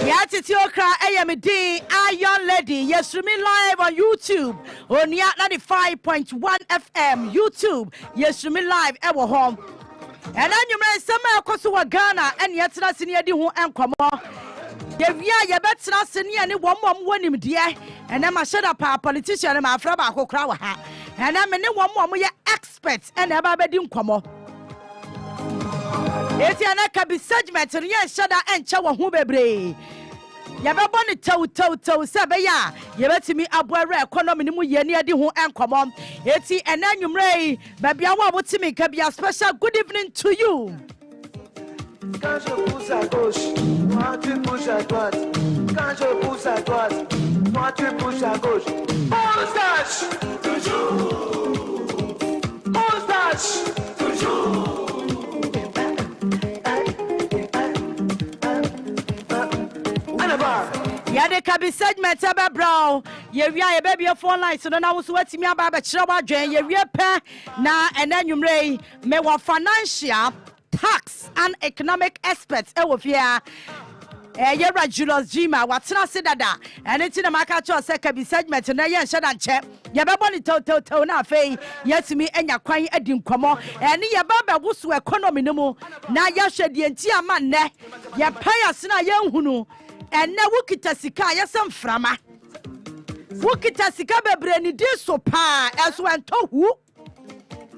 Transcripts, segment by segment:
Yaa Titi Okrah, AMD, Iron Lady. Yes, me live on YouTube. On Yaa 95.1 FM, YouTube. Yes, me live, ever home. And then you may summer Kosovo Ghana, and yet not in your and come on. You better not send any one more winning, dear. And I'm a shut up a politician and my friend Okrah. And I'm in one more experts and never bedroom come on. It's an akabi segment and yes, shut up and chow who be. Yababoni toe sabeya. Yabeti me abware economy mu ye near the who and come on. Eti and then you ray, baby. I want to make a special good evening to you. Quand je pousse à gauche, moi tu pousses à droite. Quand je pousse à droite, moi tu pousses à gauche. Moustache, toujours. Moustache, toujours. Yade kabi segment aba brown. Ye wia ye baby phone line so na wo so watimi aba ba kire wa dwen ye wie pe na enanwumre me wa financial tax and economic experts e wo fia ye Julius Jima watena se dada ene ti na maka cho se kabi segment na ye nhye da nche ye be boni to na afei yetimi enya kwan adi nkomo ene ye ba ba wusu economy no mu na ye hwede enti ama nne ye paya se na ye nhunu ene wukita sika yesem frama wukita sika bebre ni di so pa eso ento hu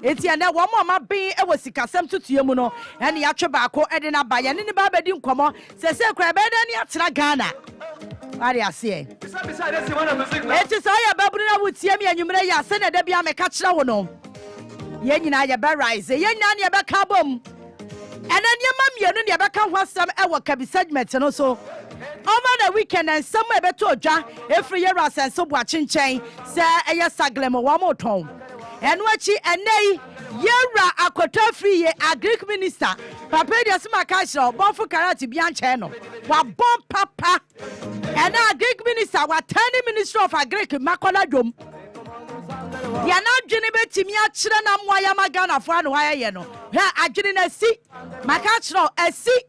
eti ene wo mo ma bin e wo sika sem tutue mu no ene ya twe ba ko ede na ba ye ne ba bedi nkomo se kra be de ne atena Ghana ari ase eti so ya baburu na wutie mi anwumre ya se na da bia me ka kire wo no ye nyina ya ba rise ye nyina ne ba ka bom ene ne ma mienu ne ba ka ho asem e wo kabi segment no so over the weekend and somewhere beto odwa every year asenso bo achenchen se eye saglem wo mo ton eno achi enei yera akota free agric minister papa dia sima ka hira bonfo karate bia nche no wa bon papa and agric minister wa turning minister of agric makola dom ya na adwene betimi a kire na moya magana fo anu aye no ha adwene na si maka kire asi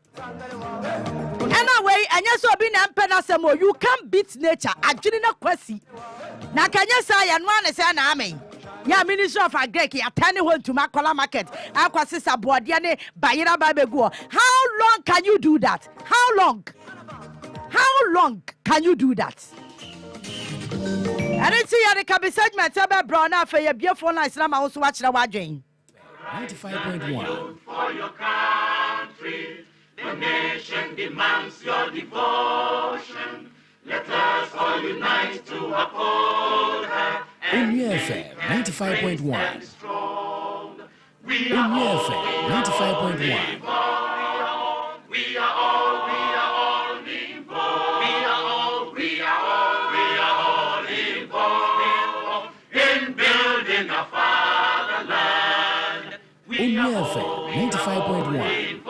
anyway, and yes, so being empanasemo, you can't beat nature. I didn't kwasi. Na kanya say and one say na amen. Ya minister of agric, ya tani home to Makola market. Akwasi sabodiane bayira babego. How long can you do that? How long? How long can you do that? And it's here the cabi segment about brown for your beautiful nice llama also watch the waging. 95.1 for your country. The nation demands your devotion. Let us all unite to uphold her. Yaa FM 95.1. We are all 95.1. involved. We are all involved. We are all involved in building our fatherland. Yaa FM 95.1.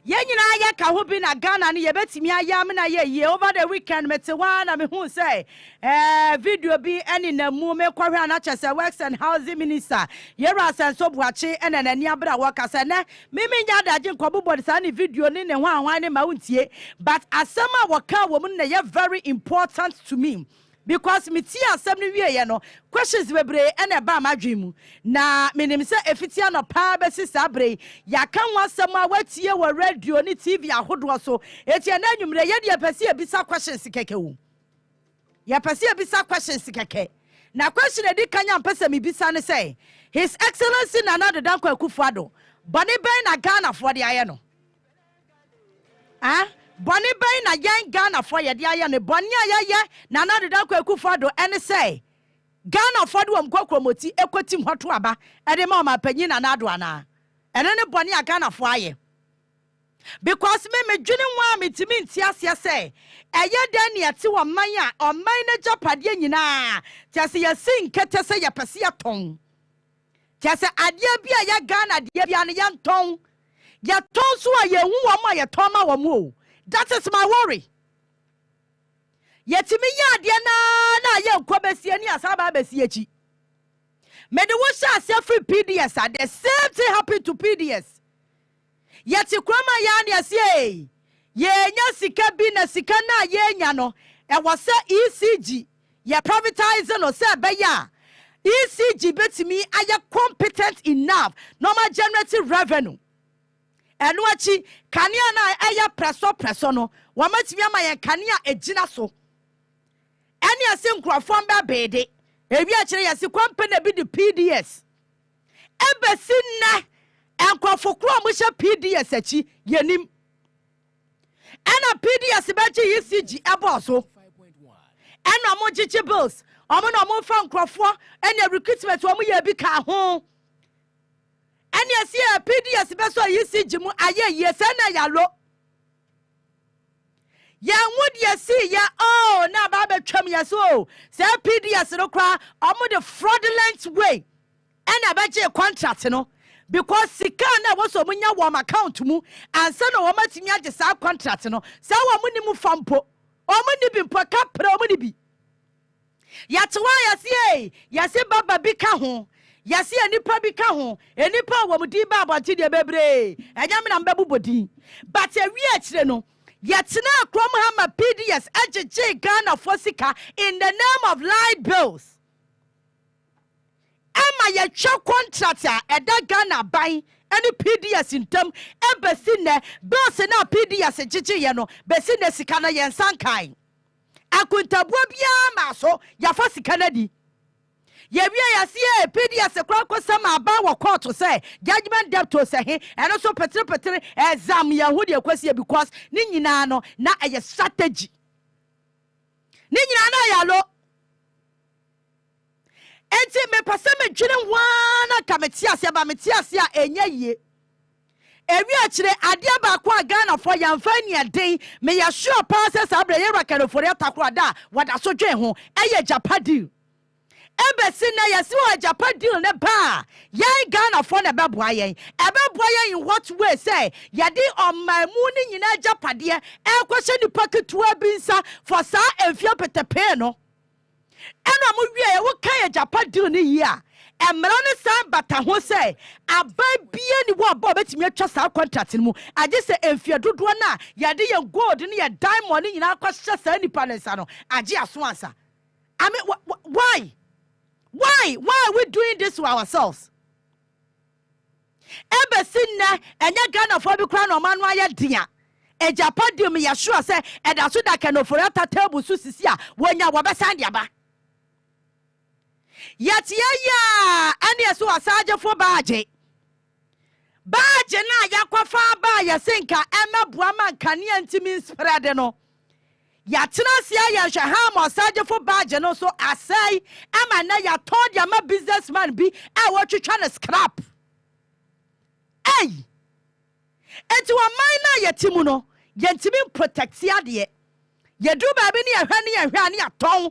Yenyina ya ka ho bi na Ghana ne yebetimi ayam na ye over the weekend metewa na me hu say video bi eni na mu me kwahwe na chese works and housing minister yera senso buache ena nani abra waka se ne mimi nya daje nkobobodi sa ne video ni ne ho anwan ne ma untie but asema waka wo mu na ye very important to me. Because me tia asem ni wie ye no questions bebre ene ba madwemu na menim se efitia no pa be sisa bre ya kan wasem a watie wo radio ni TV ahodo so etie na nwumre ye de pese ebisa questions keke wo ya pese ebisa questions keke na question edi kanya pese me bisa ne say His Excellency Nana Dankwa Akufo-Addo boni ben na Ghana for de aye no boni ben na yan Ghana for ye de aye ne boni aye Nana Dankwa Akufo-Addo ene say Ghana for do mkokromoti ekotim hoto aba ede ma ma panyin na ado ana ene ne boni a Ghana for aye because me dwene nwa metimi ntiasia say eye dan ne ate wo man a oman na japade nyina tiase ye sinkete say ye pese ye ton tiase ade bia ye Ghana de bia ne ye ton ye ton so a ye hu wo ma ye ton ma wo mu. That is my worry. yetimi ya de na ye nkobesie ni asaba besie chi me de wo sha se free PDS the same thing happened to PDS yeti kroma ya ne asie ye nya sika bi na sika na ye nya no e was ECG ye privatize no se be ya ECG betimi aye competent enough normal generative revenue enu achi kanea na aye preso no wamatimi ama ye kanea ejina so eni ase nkrofo mba bede ebi a kire yesi company bi the PDS ebesi na enkrofo kro mo hye PDS achi yenim ena PDS ba chi ECG ebo so ena mo chichi bills omo na mo fa nkrofo ena recruitment omo ye bi ka ho eni ase PDS be so ECG mu aye yesa na yalo ya would ye see ya na baba twam ya so say PDS no kra omo the fraudulent way and abaje contract no because sika na wo so munya wo account mu ansa na wo matimi age sa contract no say wo muni mu fampo omo ni bi mpo ka pre omo ni bi ya twa ya se baba bi ka ho ya se enipa bi ka ho enipa wo mu di ba abonti de bebre enyam na mbabubodi but ewi akire no Yatina Kromhama PDS AJJ Ghana Fosika in the name of light bills. Emma ye check contractor at that Ghana buying any PDS in term ebesine bills na PDS AJJ yano besine sikana yen sankai. Akuntabwa bia maso ya fosikana di. Ye ya see PDS krako sama aba wo court to say judgment debt to say and also petre exam ya hu de kwasi because ni nyina no na eye strategy ni nyina na ya lo enti me pase me dwene wana kameti ase ba meti ase a enya yie ewi akire ade ba ko Ghana for yamfa ni den me ya sure passes abre ye rakano for atakro da wada so dwen ho eye japadi ebesi na yesi wa Japan deal ne ba yan Ghana for ne beboa yen in what way say yadi on my moon nyina japade e kwese ni paketua binsa for sa enfia petepe no eno mo wie wo kan Japan deal ne yi a emra ne san bata ho say ababie ni wo ba betimi atwa sa contract mu age se enfia dodo na yadi ye gold ne ye diamond nyina kwahye sa ni panesa no age aso ansa I mean why are we doing this to ourselves? Ebesinna enya Ghana for bi kra no manu aye dia. E Japan di me ya sure say e da so da kano for ata table so sisi a wonya wo besan dia ba. Yet ya ani eso asaje for baaje. Baaje na yakwafa ba ya senka emeboa man kane antimi spread no. Yatina sia ya hwa ha osaje for badge no so asai ama na ya told ya ma businessman bi e wo twetwa na scrap enti wa man na yetimu no yentimi protect ya de ye du ba bi ne ya hwa ne aton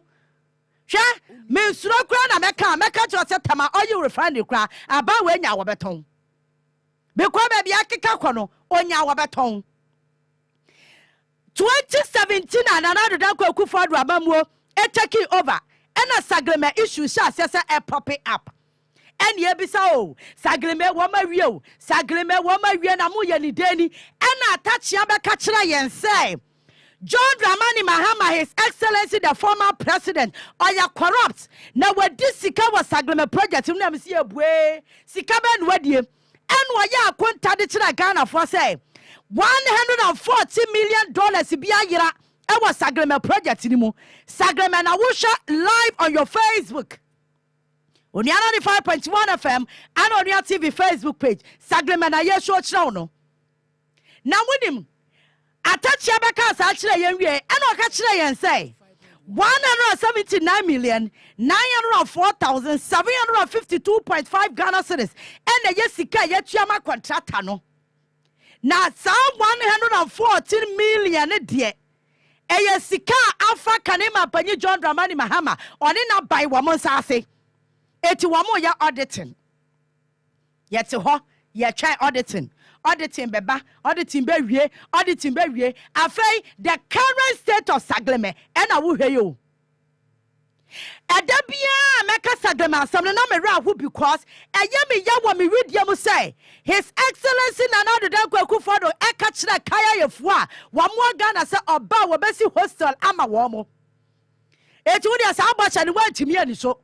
hwa me nsuro kra na meka cho se tama oil refinery kra aba we nya wo beton be kwa ba bia keka kono onya wo beton 2017 and another danko Akufo-Addo abamuo e taking over and a sagrema issue sha sesa e pop up and ye bisa o sagrema wo ma wie na mo ye ni deni and attach ya be ka kira yen say John Dramani Mahama, His Excellency the former president oya corrupt na wadi sika wa sagrema project no am see ebue sika ben wadie and waya akonta de kira Ghana for say $140 million bia yira e was Sagrema project ni mu Sagrema na wusha live on your Facebook Onia 95.1 FM and Onia TV Facebook page Sagrema na ye show chira no na winim atachi abeka sa chira yen wie and o ka chira yen say 179,904,752.5 Ghana cedis and the yesika yetuama contractor no na some 114 million de eye sika afa kanema panyi John Dramani Mahama oni na buy wo monsa ase eti wo mo ya auditing yete ho ye try auditing auditing beba, auditing bewie, auditing bewie. Afei the current state of Sagleme and I will hear you. Edabia meka Sagleme asam no na me ra because eyemi yawo me read yam say His Excellency Nana Dankwa Akufo-Addo eka kire kaya yefo a wamo Ghana say oba wo besi hostel ama wo mo. Eti wo dia sa abacha ni wantimi ani so.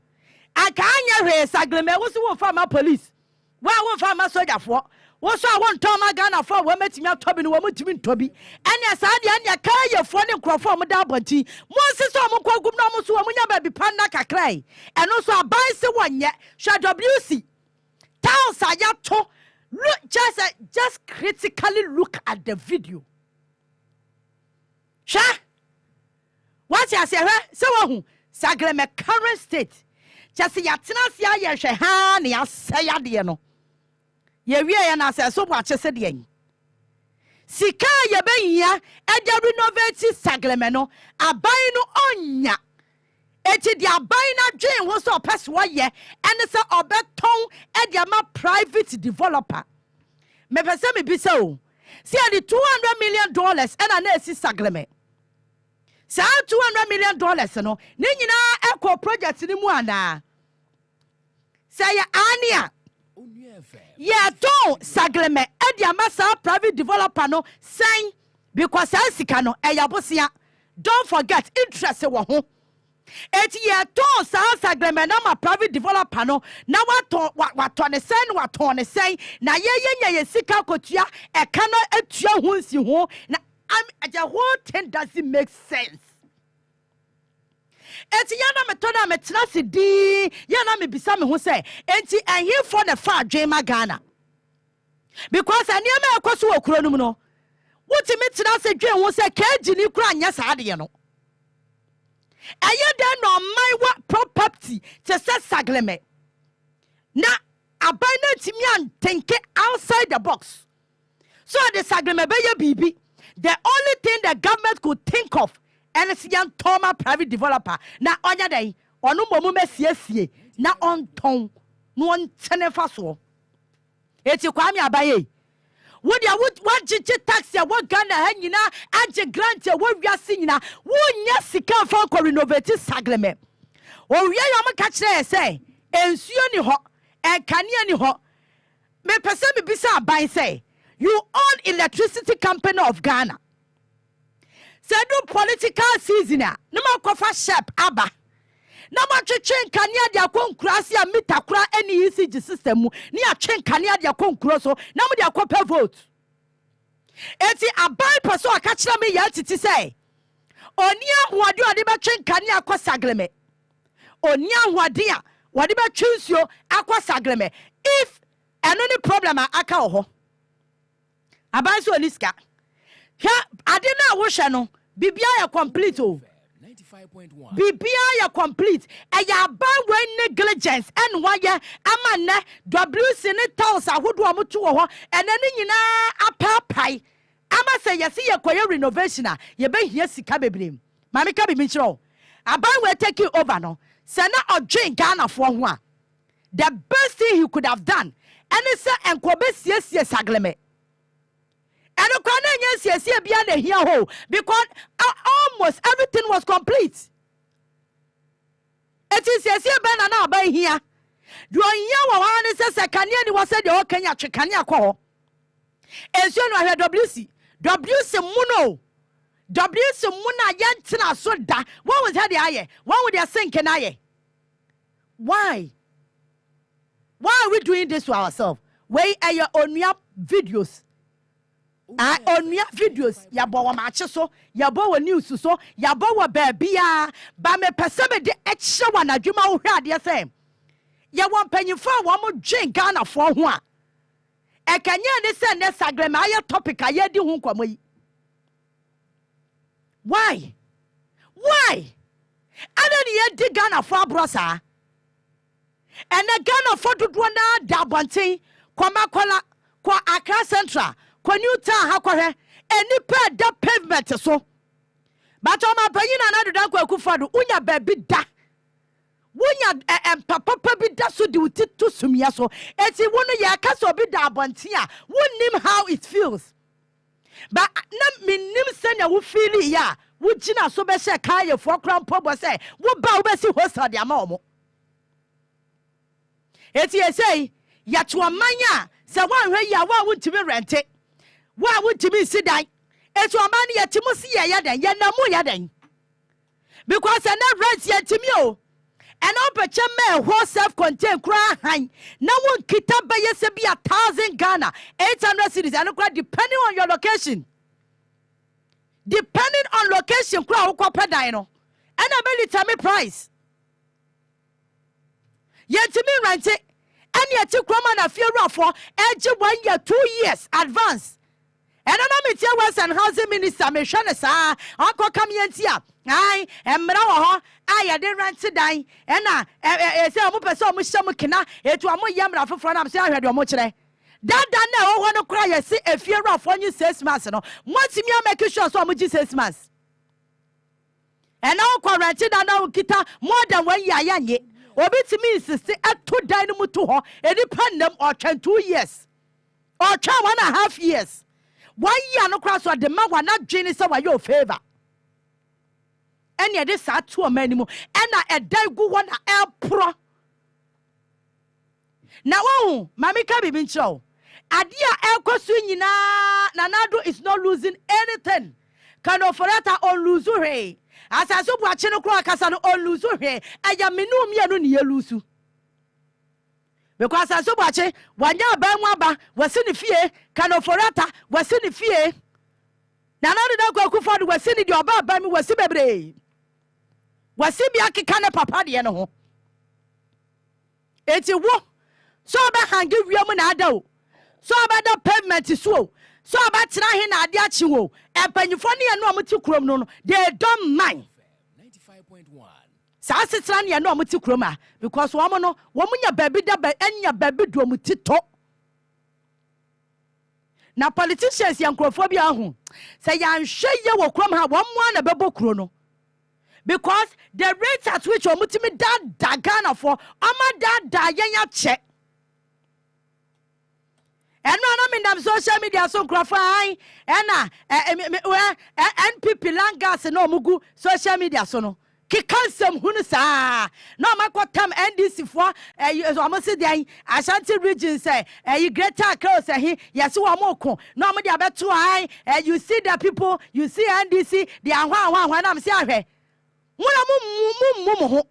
Aka anya hwe Sagleme wo so wo fa police. Wa wo fa ma soldier fo. Wo so a won ton ma Ghana fo wo matimi atobi ni wo matimi ntobi. Ene sa de anya kaya yefo ne nkrofo mo da abonti. Mo siso mo kwagum na mo so mo nya ba bi pan na kakrai. Eno so abai se wonye. Sha WC. Tell Sayato look just critically look at the video. Sha. What you say? So who? Sagleme current state. Just yatina sia ye hwe ha ne asaya de no. Ye wie ye na say so bwa chese de yin. Sika ye behia e de renovate Sagleme no aban no onya. Eti di aban na dwen wo so peso ye ene se obeton e de ma private developer. Me pese me bi se o. See the $200 million and na esi Sagleme. Sa $200 million no ne nyina eco project ni mu ana. Say ania. Ye don Sagleme e de amasa private developer no sen because sika no eyabosia. Don't forget interest wo ho. Eti ye don Sagleme na ma private developer no na wato ne sen na ye sika kotua e kana atua ho nsi ho na the whole thing doesn't make sense. Eti yana metona metna se di yana me bisa me ho say enti ehie for the far dwema Ghana because aniema ekoso okuro no mu no wuti metna se dwen ho say keji ni kura anya sa ade no eye den no my what property to say Sagleme na abai na timi antenke outside the box so the Sagleme be ye bibi. The only thing the government could think of and it's young Toma private developer. Na onya day, onu momu mesiesie, na on ton, no one tenefaso. Eti kwami abaye. Would ya what jiji tax ya what Ghana hangina, aje grant ya what we are seeing na, would sika for renovate Sagleme. Oh, yeah, I'm a catch there say, and ni ho, and kanya ni ho. Me pese me bisa by say. You own electricity company of Ghana. Say do political season na ma kofa shep aba. Na ma twetwe nkania de akonkura se a meter kura any ECG system mu. Ni a twen nkania de akonkura so na mo de akopa vote. Eti abai paso aka kira me Yaa Titi say. Oni ahoade ade ba twen nkania akọ Sagleme. Oni ahoade a wade ba twinsuo akọ Sagleme. If any problem aka ho. Abanso Oliska. Hia ade na wo hwe no bibia ya complete o. 95.1. Bibia ya complete. Eya ba we negligence en waye amane WC ne towns ahodo amoto wo ho ene ne nyina apapai. Ama se yesi ye koye renovation a ye be hia sika bebrem. Mame ka bi nchiro. Aban we take you over no. Se na odwen Ghana fo ho a. The best thing he could have done ene se enkobe siesie Sagleme. And because almost everything was complete. It is yes, Ben now by here. Do I hear says Kanye was said the Kenya Chikanya call? And soon I heard WC Muno Muna Yantina Soda. What was that? Aye, what would they think? Can I? Why are we doing this to ourselves? Where are your own videos? On your videos, ya bo wa mache so, ya bo wa news so, ya bo wa baabia, ba me pesebe de extra one adwuma wo hwa de say. Ya won panyimfo a wo mo dwen Ghana fo ho a. E kanya ne se ne Sagleme aye topic aye di ho nkwamo yi. Why? Ana ni ye di Ghana fo abrosa. Ene Ghana fo dodo na da bonten, kwama kola, kwa Accra Central. Konuta hakore eni pe da pavement so but o ma panyina na Dankwa Akufo-Addo unya baby da wonya papa bi da so de uti to sumia so eti wono ya kasa obi da abonte a wonnim how it feels but na minnim senya wo feel ya wo gina so be she kaye fo kran pobo say wo ba wo be si hostel de ama omo eti esei ya to amanya se wan hwe ya wa wo ntimi rente wa wo ntimi sidan eti amani ya timu si ya den ya na mu ya den because na rent ya timi o and opeche me who self-contained cry hang. No one kita by yes be 1,000 Ghana, 800 cities, and depending on your location. Depending on location, cry ukwa dino. And I barely tell me price. Yet to me rent it, and yet you come on a few rough for edge 1 year, 2 years advance. And I know me tell Western Housing Minister, me shana sa, uncle come here. Aye, and Mrawa, I didn't rent to die, and I say, I'm a person, Mukina, it was more yammer for front. I'm saying, I had your mochile. That now, want to cry, see a fear of when you say, Master. Once you make sure so much says, Mass. And now, quarantined, and now, Kita, more than 1 year, young, or bit to me, sister, at 2 dynamo to her, and depend them or 2 years, or 1.5 years. 1 year no cross or the man were not genius over your favor. And yet, this are 2 many more, and I go one pro. Now, oh, Mammy can be show. Adia elko swingina, Nanado is not losing anything. Can offer that or lose her. As I so watching a crack as an or lose her, I am no me lusu. Because I so watch it, one year Bamwaba was in the fear, can offer that was in the fear. Now, I go for was in your bar by me was Sibebre. Was Sibiaki Kana Papa Diano. It's a war. So about hanging woman ado. So about the pavement is so. So about trying Adiachiwo. And Penufani and Nomutu Chrome, they don't mind. 95.1. Sassani and Nomutu Chroma. Because woman ya baby da by any baby do mutito. Now politicians young crophobia say I'm sure you will come have one a bebo chrono. Because the rates at which omutimi da Ghana for ama da yanya check. And no mean social media so crafai and NPP langas and no mugu social media so no. Kikansem hunsa no makotam NDC for almost the Ashanti region say you greater close he yes wamoko no me dia beto ai you see the people you see NDC they are one am say ahwe muna mu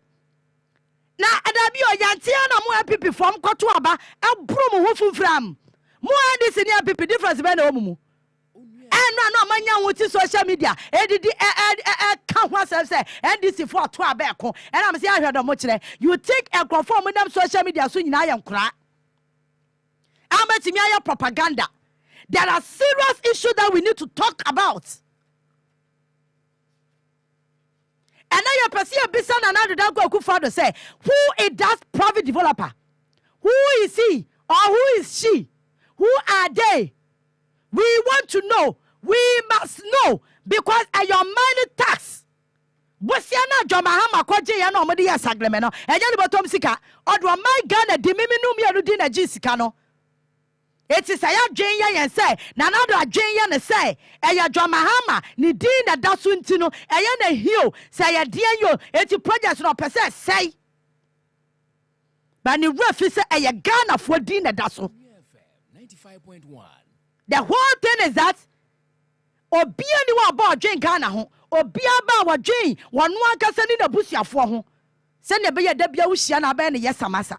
na adabi oyantia na mu NPP form koto aba ebro mu ho fufram mu NDC ni NPP difference be na omumu no manya wuti social media edidi kan ho say NDC for to abeko and am say ahwedo mo kire you take a conform them social media so nyina ya nkura amatimi aya propaganda. There are serious issues that we need to talk about. And now you perceive a business and now the go father say who is that private developer? Who is he or who is she? Who are they? We want to know. We must know because your money tax. Bosiana Jomahama Koji and Omadi Saglemeno, and Yanibotom Sika, or do my Ghana Dimiminu Miadina Jisicano. It is a Jane and say, Nanado Jane and say, Aya Jomahama, Nidina Dasuntino, Ayana Hill, say a dear you, it's projects no possess, say. But the ref is a Ghana for dinner Dasu. 95.1. The whole thing is that obi anyone about Jane Ghana ho obi aba wa Jane wonu akasa ni na busuafo ho se ne be ye da bia wo hia na ba ne yesamasa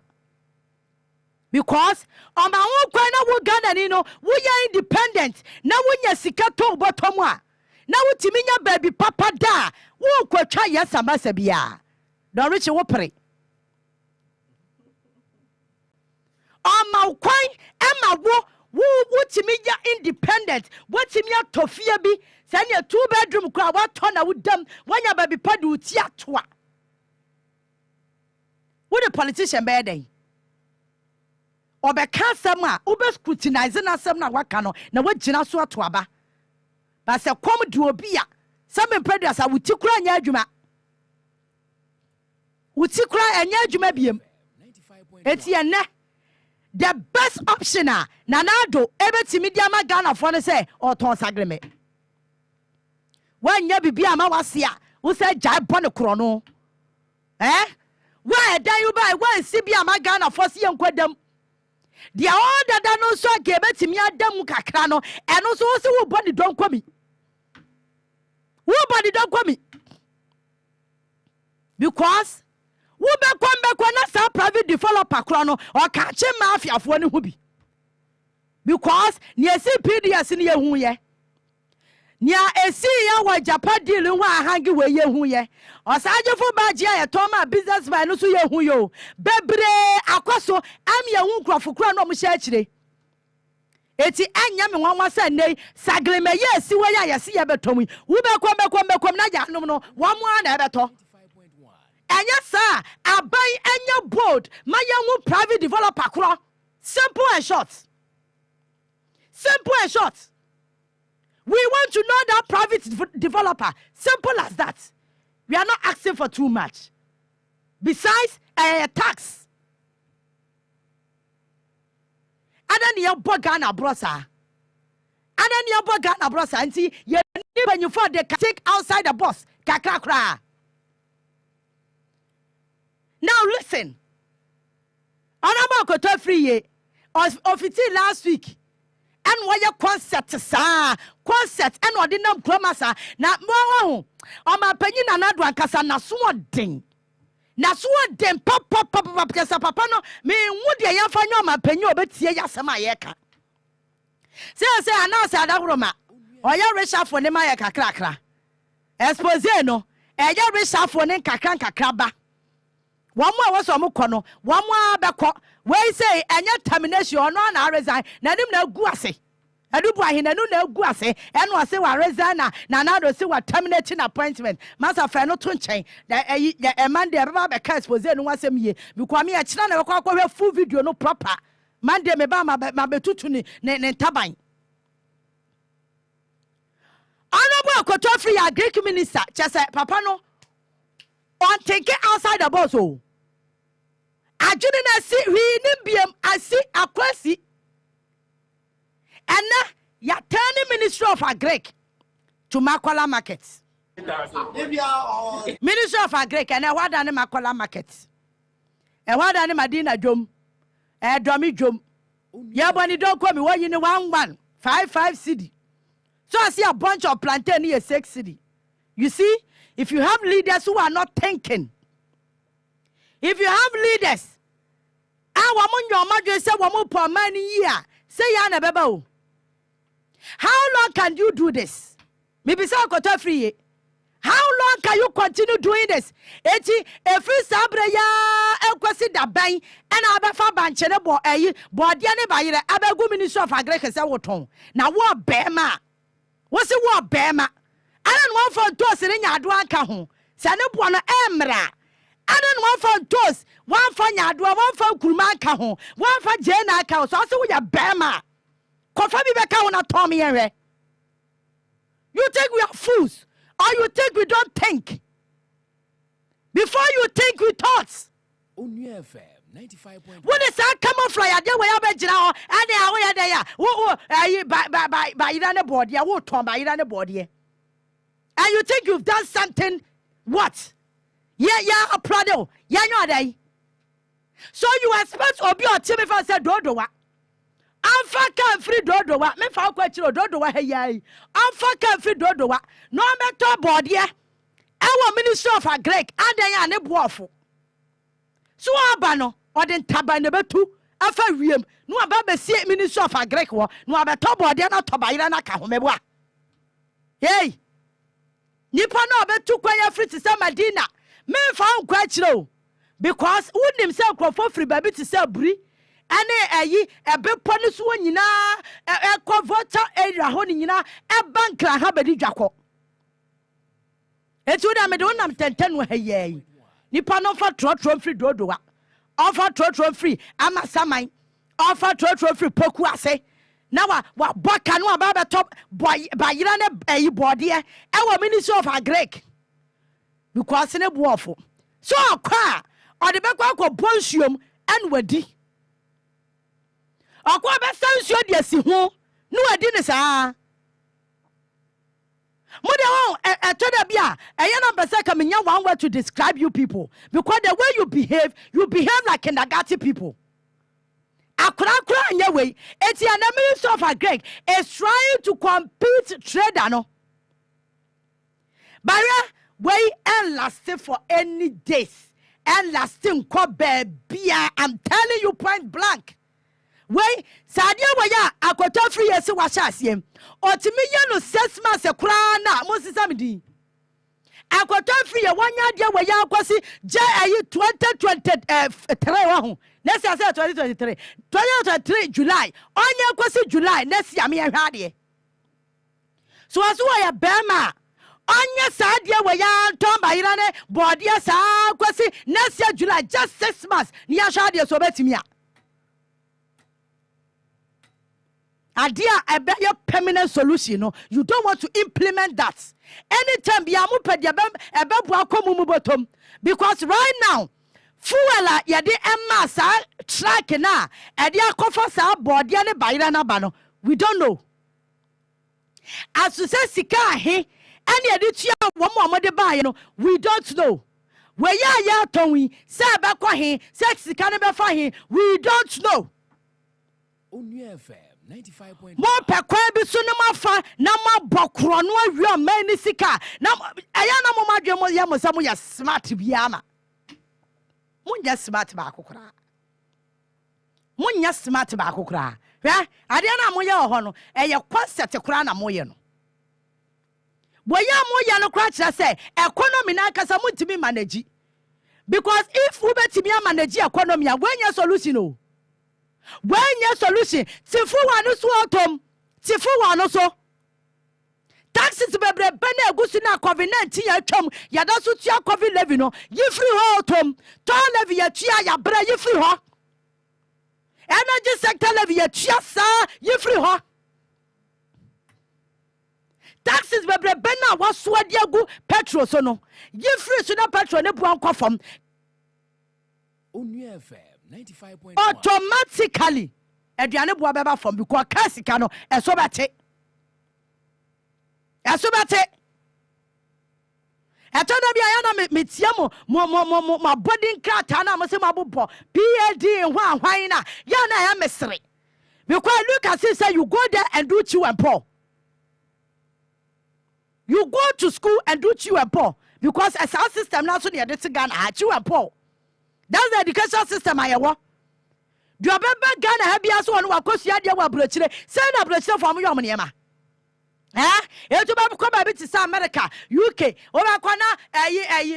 because on my own kwan na wo Ghana ni no wo ye independent na wo nya sika to bottom a na wo timi nya baby papa da wo kwatwa yesamasa bia don reach wo pere on my kwan ema wo what me ya independent, what me ya tofia bi, send your 2-bedroom crowd, what ton I would dumb, when your baby padu tiatwa. What a politician bad day. Or be casama, Uber scrutinizing us some wakano, na what Jinasua twaba. But say, come to a beer. Some predators I would take run yajuma. uti kura enye adwuma biem eti ene the best option a nanado ebetimi dia ma Ghana for ne say oton sagreme wanya bibia ma wase a wo say jai bone kro no why dan you buy one sibia ma Ghana for se yenkwadam dia all dada no so ga betimi adam kakra no eno so wo se wo body don kwami wo body don kwami because wo be na sa private developer kro no o ka che mafiafo ne hu bi because ne esi PDS ne yehu ye nia esi ya wa Japan deal hu ahangi we yehu ye osajefo ba je ye to ma businessman no so yehu yo bebre akoso am yehu nkrofo kro no mo hye akire eti anya me nwanwa sa nei sagleme ye esi we ya yesi ye betomu wo be na ja nom no wo mo na beto anya sa abai anya board ma yehu private developer kro simple and short. We want to know that private developer. Simple as that. We are not asking for too much. Besides, a tax. And then you bought Ghana brosa. And see, when you find they can take outside the bus. Kakakra. Now listen. Honorable Koto Free official last week. And why your concert and what didn't promasa na more on my penny and another cassa na swording pop papa no me would ya find my penny but see yasamayeka say announce that roma or ya resha for nemayaka crackra expose no ya resha for ne kakraba one more was a mukono, one more bako. Where say, and your termination or no, I resign. Nadim no guase. I do buy him, no guase, and was say, I resign. Nanado say, what terminating appointment. Master Fano Tunchain, that a man there about the case was in once a year. Because me a channel of full video no proper. Monday me ba my betutuni, ne tabine. Honorable Kotofri, a Greek minister, just a papano. On take it outside the bus. Oh, I didn't see we I see a question. And now you're turning Ministry of Agric to Makola Market. Ministry of Agric and I want an Makola Market. And what an Madina Jum, a dummy Jum. Yabani don't call me when you know 1,155 city. So I see a bunch of plantain here 6 city. You see? If you have leaders who are not thinking, if you have leaders, I want your mother say, "Woman, poor man year." Say, "Yana bebo." How long can you do this? Maybe so got free. How long can you continue doing this? Eti every sabre ya ekwesi da ban and abefa banche ne bo body ne ba yire abegu Ministry of Agriculture say woton. Na wo bema. Wo se wo bema. I don't want for toast in your dwanka home. Sanubuana emra. I don't want for toast. One for Yadwa, one for Kumanka home, one for Jena cows, also with a bema. Confirm me back on a Tommy area. You think we are fools, or you think we don't think? Before you think we thoughts. Only FM 95.1. When is that camouflage? I do where I now, and they are. Oh, by Iran body, I won't turn by Iran body. And you think you've done something? What? Yeah, a prado. Yeah, no, they. So you expect Obi or Timmy for said Dodowa. I'm fucking free Dodowa. Me for question Dodowa. Hey, I'm fucking free Dodowa. No matter body. Our Minister of Agric and they are nebuafo. So Abano or then Tabanebe after Riam. No about the same Minister of Agric war. No about top body not Tobairana Kahomeba. Hey. Nipa no be tu kwanya free to say Medina. Me found quite low. Because wouldn't himself go for free baby to say bri. Ane a be punish one yina a converter a honina a banker habedi jacko. It's what I'm doing. I'm 10 with ye. Nipa no for trot free dodoa. Offer trot free. I'm a samai. Offer trot free pokuase. Now what canoe about the top boy by Irana a body our Minister of Agric because in a waffle So akwa or the back ko bonsium and wadi. Akwa be sansuo de asi ho no wadi ne saa. Mode etoda bia eya na besa ka menya one word to describe you people because the way you behave like kindergarten people. Akra anya way eti an minister of agric is trying to compete trader no. Bara way and lasting for any days and lasting ko bia. I'm telling you point blank. Way sadia waya akota free yes washa asiem otimi ye no 6 months ekura na mo sisamdi akota free wanya dia waya akwasi je ayi 2023 wa ho next year 2023 July onya akwasi July next year me hwa de so aso ya bema onya sadia waya tomba irane bodia sa akwasi next year July just 6 months ni ahwa de so betimi a idea a permanent solution. No, you don't want to implement that. Anytime because right now, fuela yadi emma sa track na edia kofa sa body ne bayira na ba no. We don't know. As to say sika he any yadi tua wo mo de ba no, we don't know. We ya tonwi say ba kwa he say sika ne be fa he, we don't know. Onye FM 95.9. Mo pekwa bi so ne mafa na ma bokro no awie mani sika na eya na mo madwe mo ye mo sa mo ya smart bia ma munya smart ba akokora munya smart ba akokora hwe ade na mo ye ho no eye concept kora na mo ye no boya mo ye no kora kira say economy na kasa mo timi manage because if we betimi manage economy a wenya solution o. When your solution, Tifu one so autumn, Tifu one so taxes bebre bene gusina COVID-19 ya chom ya da so tia COVID levy no ye free ho autumn to levy ya tia ya bra ye free ho energy sector levy ya tia sa ye free ho taxes bebre bene wa so ade agu petrol so no ye free so na petrol ne bu anko fam Onye FM 95.1. automatically aduane boa beba from because kasika no eso bete etoda bia ya na metia mo ma body krata na mo se mabobo PAD hwan na ya na ya mesre because look at say you go there and do chew and pour. You go to school and do chew and pour because as our system now so near the Ghana chew and pour. That's the education system I want. Do you remember Ghana have been so on wakosia dia wa brochire send a brochure for me yoma e to ba ko ba bi to America UK o ba kwana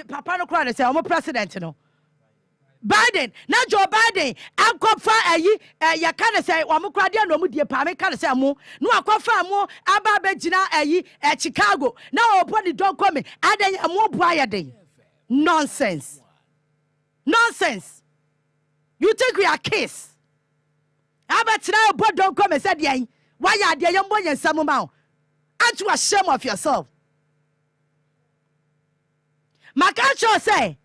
papa no kra say o president no Biden na Joe Biden akofa ya kan say o mo kra dia no mu die pa me kan say mo no akofa mo aba ba gina Chicago na o body don come adan mo bua ya den nonsense. You think we are kids? How about now? But don't come and say, why are the young boy and some amount? Aren't you ashamed of yourself? Makacho say,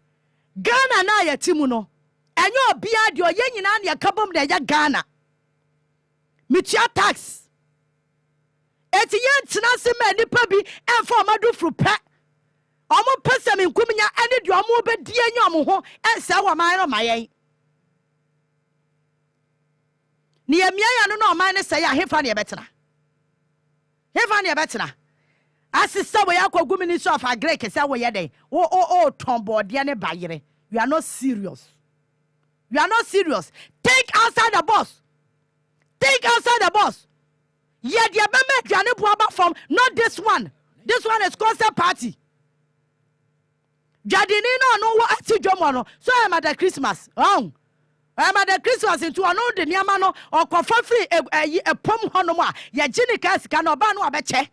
Ghana na ya timuno. And you're beard your yen and your kabum de ya Ghana. Mitia tax. Eti yen tinasi me ni pabi and for madu fru pet. Omo pese me nkuminya ene de omo be die nyom ho ense wa man no mayen ni emia ya no no man ne se ya hefa ne betena asisa we yakwagu ministry of agric se we ye den o tombo de ne bayire. You are not serious. Think outside the box. Ye de be me dwane bo aba from not this one is concert party. Jadini no ati dwomo no so am at Christmas. I'm at Christmas into an old niama no or kofa free a pom hono a ye gini kasika no ba no abeche.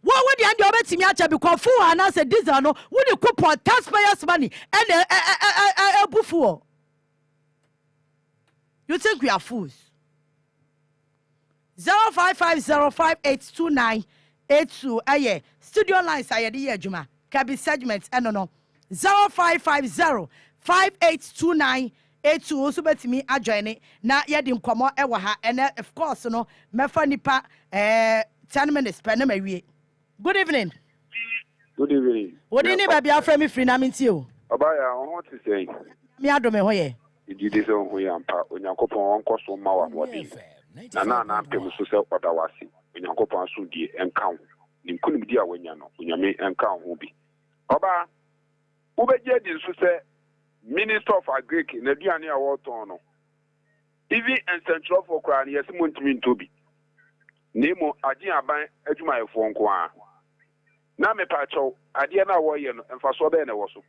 What would you end betimi acha because fu ana say diesel no we the coupon taxpayers money and bufu. You think we are fools? 0550582982 studio lines aye de adwuma. Kabi segment no 0550 582982 also betimi adjoin na yedi nkomo ewo ha and of course no mefa nipa 10 minutes per na mawie. Good evening. Good evening. What any baby afre me free na minti o. Obaya, what to say? Me adome ho ye. Did this on who yampa, Unyankopon, Costo Mawa, body. Na pem so se odawasi. Unyankopon so die encounter. Nimkunim dia wenyano, unyame encounter ubi. Oba, ubeje din so se Minister of Agric na duane a woton no. Even and Central for Crown yes montimi ntobi. Nemo agye aban adwumayefo nko a. Na me pa chaw ade na wo ye no emfa so be na wo so.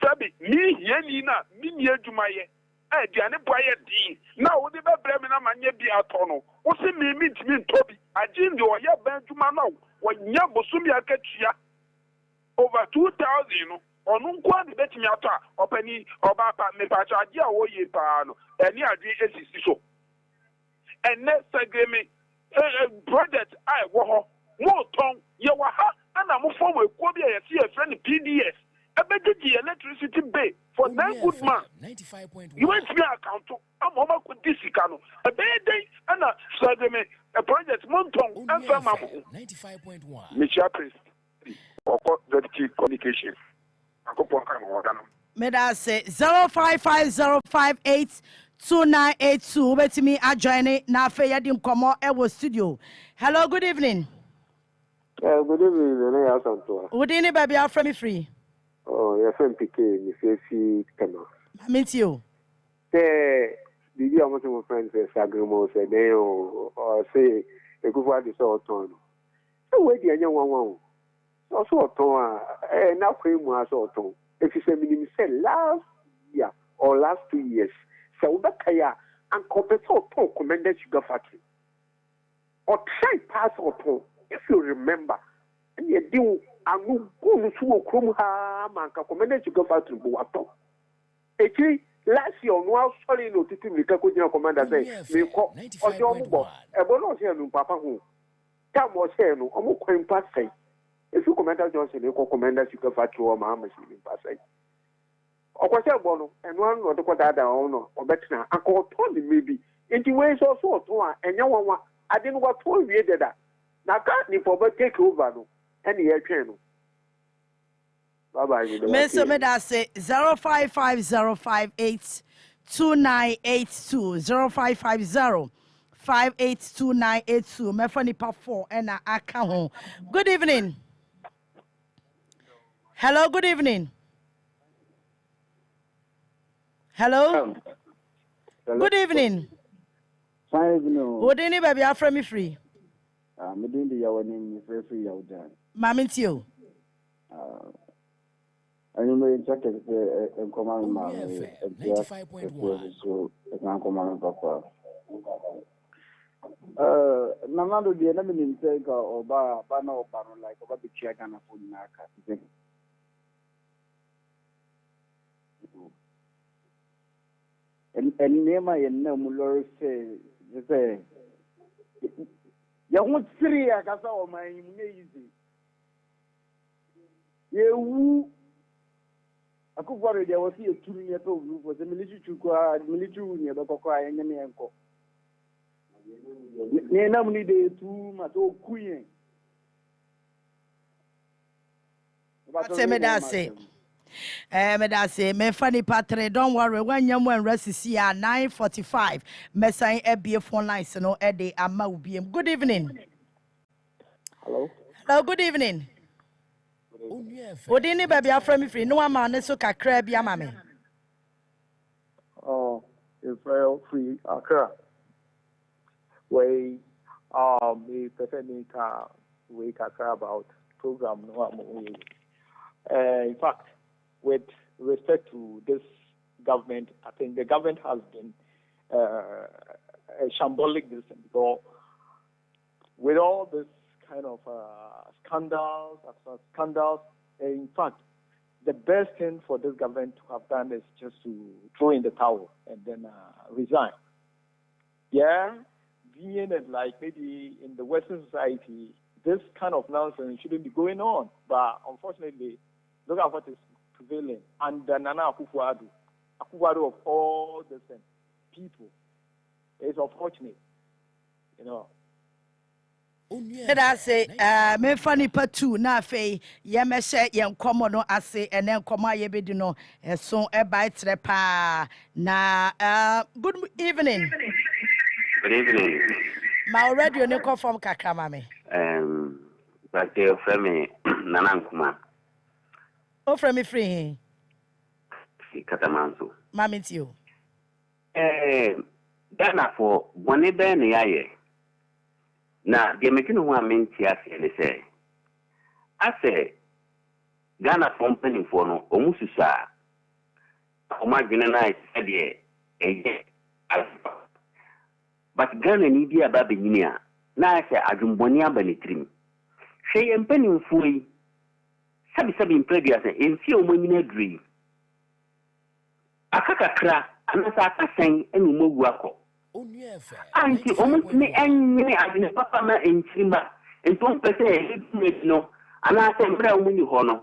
Sabi mi yeni na mi ni adwumaye aduane boaye din na wo de bebre me na manye bi ato no wo se mi ntimi ntobi agye ndi wo ye ban adwuma na wo nya bosumi akatua over 2000 no onu nkwa de betimi ato a opani oba pa me pa chaw agye a wo ye pa no eni adwe esisi so enne sageme project I wo ho mo ton ye wa ha ana mo form ekuo bi ye see a friend PDS ebedigi electricity bay for 9 good months 95.1 you went to me account am o ma ko disika no ebede ana sageme a project mo ton amfa ma mo 95.1 Michelle Prince oko the communication akopon kan wo dano Me da say 0550582982 betimi adjoin na afa yedi nkomo ewo studio. Hello, good evening. Good evening, Nana Santoa. Would any baby afre me free? Oh, your friend PK, you say, come on. Meet you. Say, did you want to friends say, Sagrimo, say, they or say, a good one is all torn. So, wait, the young one. Also, torn, and now cream was all torn. If you say, say, last year or last 2 years, so that kaya and compare so torn, commended sugar factory. Or try pass or torn. If you remember, and you do, I will go to Chrome man, commended to go back to Buato. Actually, last year, no, sorry, no, to me, commander say, me call or your mobile, a bonus here, no, Papa, who come was here, no, almost going past say. If you commander Johnson, you call commander to go back to our mamma, she will pass say. Or what's your bono, and one or the other owner, or better, I call Tony maybe. Into ways also, and your one, I didn't want to read that. Now, can't you for take over, no? Any air channel. Bye bye. Mr. Meda say 0550582982 0550582982 Mefani pa 4 and I account home. Good evening. Hello, good evening. Hello. Good evening. Fine evening. Would any baby after me free? I'm doing the yawa name is free out there. Mammy Tio. I know in check and command my 95.1 so I can command papa. Namando the enemy in take or bar banner like over the check and a food naka. And name my name say you want 3 I can say my easy. You I could worry there was here 2 years old was the military to go military near the Cocoa and Yanko. Near need 2 months old queen. Say me that say. Me that say me funny patre don't worry when you when rest is here 9:45 me sign a phone lines no e dey ama obi. Good evening. Hello. Hello, good evening. Odi ni baby afra me free no ama ne so kakra bi ama me. Oh, it's very free Accra. We we presenting we Accra about program no in fact, with respect to this government, I think the government has been a shambolic this because with all this kind of scandals, in fact, the best thing for this government to have done is just to throw in the towel and then resign. Yeah, being it like maybe in the Western society, this kind of nonsense shouldn't be going on. But unfortunately, Look at what is prevailing. And Nana Akufo-Addo of all the people, is unfortunate, you know. Did I say, me funny part two, na fe, ye me say, ye nkomo no ase, and then koma ye be no, so a bite trepa, na, good evening. Good evening. My radio ne call from Kakamame. But they offer me Nanankuma. Offer me free. Katamanso. Mammy to you. Ghana for one ben yaye. Now, the American woman say, I say, Ghana from penny for no, almost sa. Oma Ghana said, but Ghana need a babinia. Now I say, I don't want to be trim. Say, and penny fully. Sabi previous in few women dream. Akakakra, anasa saying, and Muguako. Auntie, almost me and I didn't papa in Chimba, and don't say, no, and I say, brown when you honor.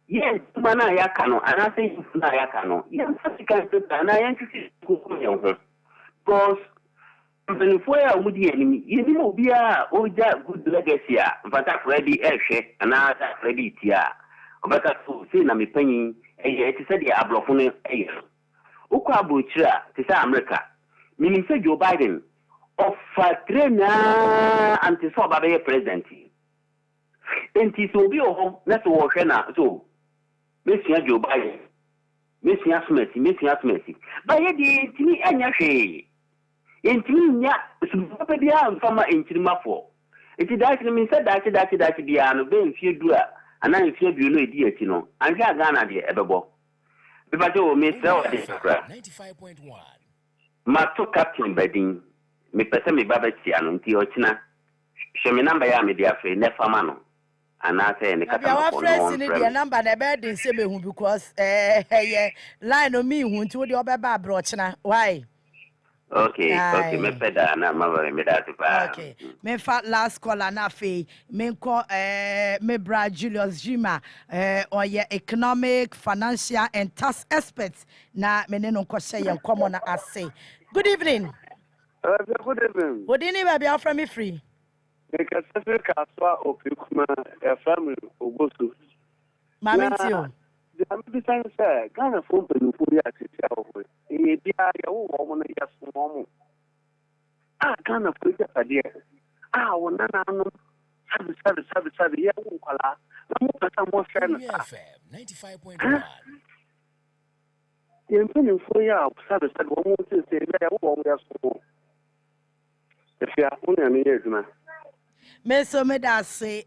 Yes, Mana Yakano, and I say, Nayakano. Yes, such a kind of and I anticipate to because before would the enemy, you know, be a old good legacy, but I've ready Eshe, and I have ready Tia. But I say, I'm penny, and yet it said the Ablofone air. Ukwa Butcher, to say America. Meaning, say Joe Biden of Fatrena and to solve a president. And it will be a home, that's what so. Mr. Joe Biden, Mr. Smith. But yet, the me and Yashi. In Tinia, some farmer in Chimafo. It is that means that be an obeying few doer, and I feel you know, dear Tino, and Ghana, dear Ebebo. But you may sell 95.1. Mato Captain Bedding, me person me Babati and Tiochina. Show me number ya me dear friend, Nefamano. And I say, our friends in the number the bed in Sebe because line of me who to the other brochna. Why? Okay, me peda na mama me that pa. Okay, me fat last caller na fe me call me bra Julius Jima or your economic, financial and tax experts na me no ko say yan common na say. Good evening. Good evening. What do you need be from me free? Because Kaswa Opikuma a family Obosu. Mamintio. I'm saying, sir, Ghana phone to put it out. It be a woman, yes, woman. Ah, Ghana put it a dear. Ah, one, no, service, yeah, Ukala. No more friends. 95.1. The opinion for you, service, that one won't say, they are all yes. If you are only a year, man. Me so me da say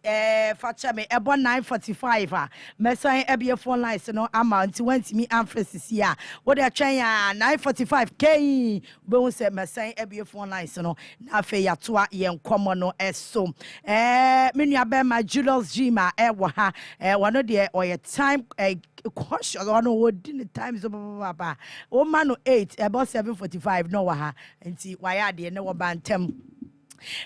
facha me ebo 9:45 me so e phone lines no amount want me emphasis here what dey twen ya 9:45 k be won say me say e phone lines no na fe ya to a ye nkomo no eso me nua be ma Julius Jima wo ha wono de oye time question no wodi the times baba o ma no 8 about 7:45 no wa ha nti wa ya de ne wo bantem.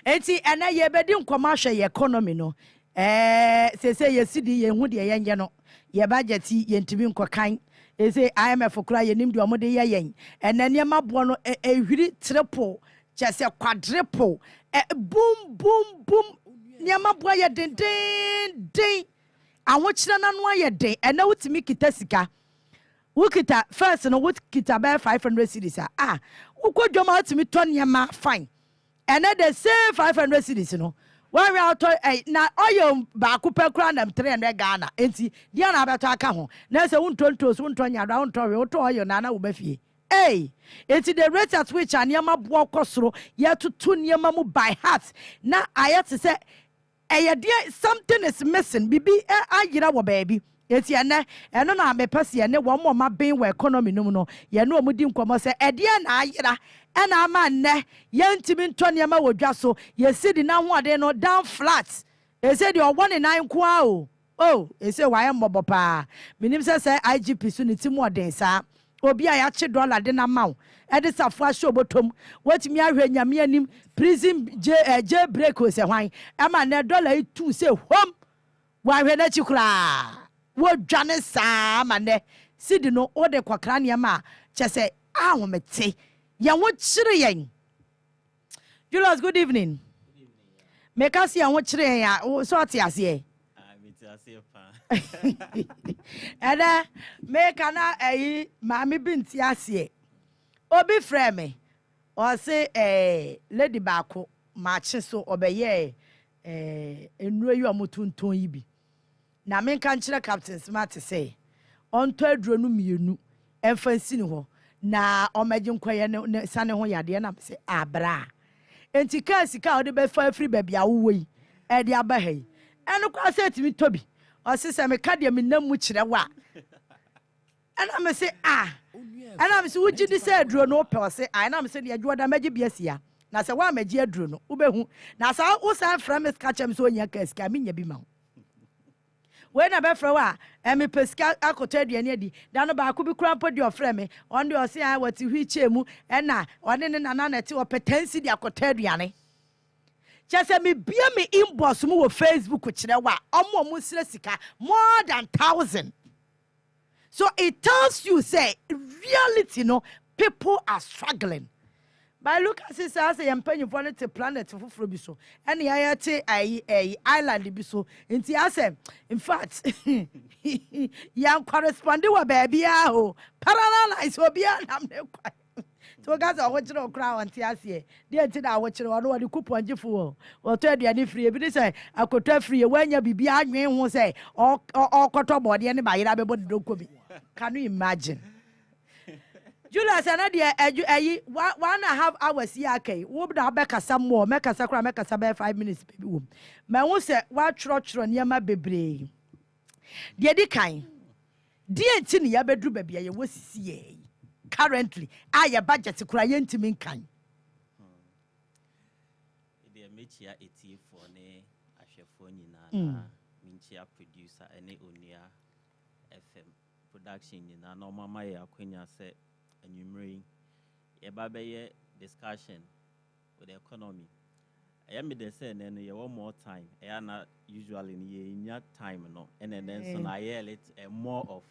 Enti ena ye bedi nkoma hwe ye economy no say ye sidi ye hu de ye no ye budget ye ntimi nkokan say IMF kura ye nim de omode ye yen ena ne mabo no ehwiri triple chese quadruple boom ne mabo ye den awo kire na no ye den ena wutimi kita sika wukita first no wukita be 500 cedis ukodwoma wutimi ton ye ma fine. And then they say 500 cities, you know. When we are talking, now oil bakupe crown 300 Ghana. Enti, Diana Bataka home. There's a 120 around Tory, Nana Ubefi. Hey, it's the rate at which I near my walk through, yet to 2 near Mamu by heart. Now I have to say, hey, dear, something is missing. Bibi, I get our baby. It's yana, and no, I'm a person, and one more my being where economy no, you know, Mudim Como say, Edian, I and a man, young Timin Tonyama would just so, you see the now one, they no down flats. They said you're 1 in 9 quo. Oh, they say, why am Boba? Minim says, IGP soon it's more days, sir. Obi a yache dollar den amount. E de safwa show bottom. What me ahwenya me anim prison J break o se hwan. E ma na dollar 2 say hom. Wa hwe na chi kura. wo dwane saa ma ne sidi no o de kwakra ne ma chese ahomete ye wo chire yen Julius, good evening. Make us see what you sort as ye. And make an mammy bint yasie. Obi frame or say Lady Bako, matches so obey and you are mutun to ibi. Now, men can't captain smart to say on third dronum you and fancy ho. Na imagine quiet son ho yadiana say abra. Enti ka sika o de be fa free baby awo yi e de aba ha yi eno kwa se timi tobi o se se me ka de me nam mu kire wa ana me se ana me se wuji di se aduro no pe o se ana me se de adwo da magi bia sia na se wa magi aduro no wo behu na sa wo san fra me ska chem so onya ka sika me nya bi ma when na be fra wa me pesika akota aduane adi da no ba ko bi kura mpo de ofra me on de o se a wati hu chemu e na one ne nana na te o petansi de akota aduane chese me bia me inbox mu wo Facebook kire wa omo sire sika more than 1,000. So it tells you say reality no people are struggling. By look at this as a penny for the planet for Frobiso. And the a island biso. Inti ase, in fact, young corresponding with baby aho. Paralyze will be an amne. So guys are watching a crown and Tiasie. Dear Tina watching on what the coupon jifu. Or 30 and free. But say, I could tell free when you be behind me who say, or quarter body anybody. Can you imagine? Julius, another 1.5 hours here. Okay, we will have some more. Make a 5 minutes, baby. My one say, what church run near my baby? Dear kind, dear Tini, ya bedroom baby, I was see currently. I budget to cry into me kind. Dear Michia, it's for ne, a chef, Minchia producer, and Onia FM production in a normal Maya Queen said. Enumerating a baby discussion with the economy. I am the same, and you want more time. I am not usually in your time, no, and then so I hear it more of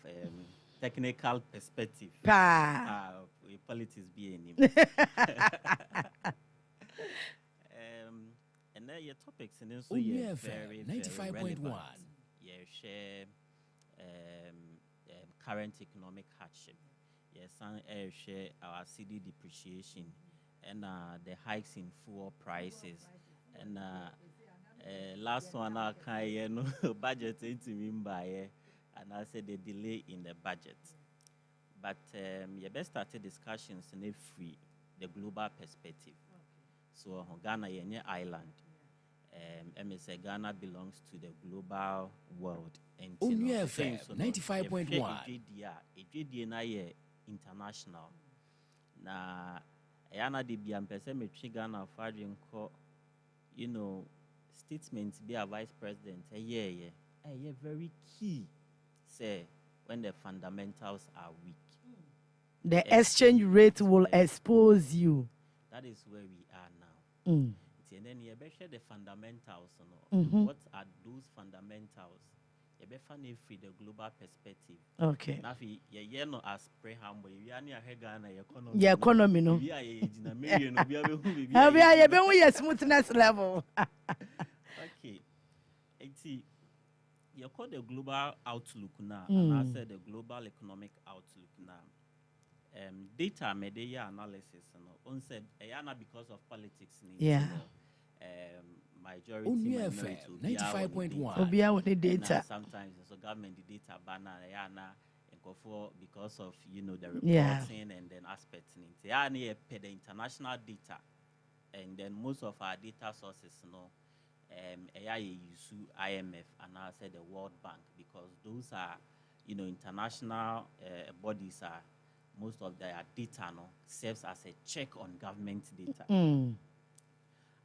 technical perspective. Politics being and then your topics and then so yeah, very 95.1. Yeah, share current economic hardship. Yes, and share our CD depreciation and the hikes in fuel prices. And last one, I can budget into me by and I said the delay in the budget. But you best start discussions in a free the global perspective. So Ghana is an island. MSA Ghana belongs to the global world. And 95.1. International. Na ayana de bi ampese me twi Ghana fadwen ko statements be a vice president very key say when the fundamentals are weak the exchange rate will expose you. That is where we are now. And then you be share the fundamentals what are those fundamentals? Free the global perspective. Okay. Now, you no as preham, we are near Ghana economy. Yeah, economy no. We are a smoothness level. Okay. You call the global outlook now, and I said the global economic outlook now. Data media analysis, on said because of politics. Yeah. Majority 95.1. The data. Sometimes so government the data banner and because of the reporting and then aspects in the international data, and then most of our data sources use IMF and I said the World Bank because those are international bodies are most of their data serves as a check on government data.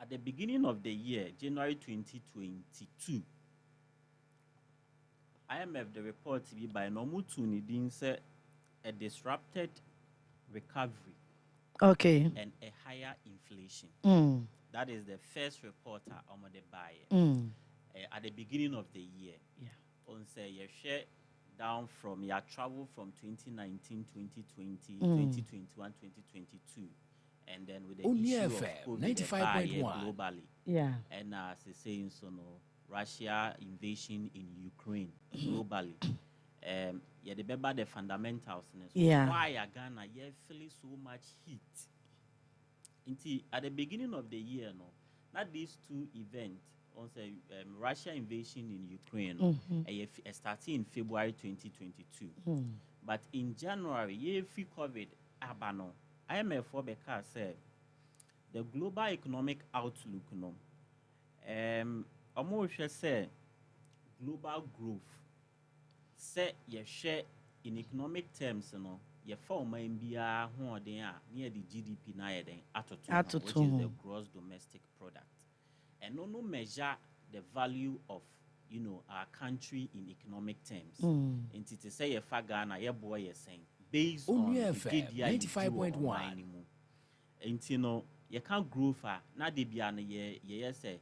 At the beginning of the year, January 2022, IMF, the report to be by normal Tunidin said a disrupted recovery and a higher inflation. That is the first reporter on the buyer at the beginning of the year. On say you share down from travel from 2019, 2020, 2021, 2022. And then with the issue of COVID, globally. Yeah. And as they saying, so no, Russia invasion in Ukraine globally. Yeah, they remember the fundamentals. So yeah. Why Ghana you feeling so much heat? Until at the beginning of the year, no, not these two events. On say Russia invasion in Ukraine, starting in February 2022. But in January, year free COVID, abano. IMF for Becca said the global economic outlook, no, almost say global growth. Say ye share in economic terms, no, ye form MBA who are there near the GDP na atoto, which is the gross domestic product. And no measure the value of our country in economic terms. And to say a Ghana, your boy is saying based on the GDP 95.1. And you can't grow far. Now they be say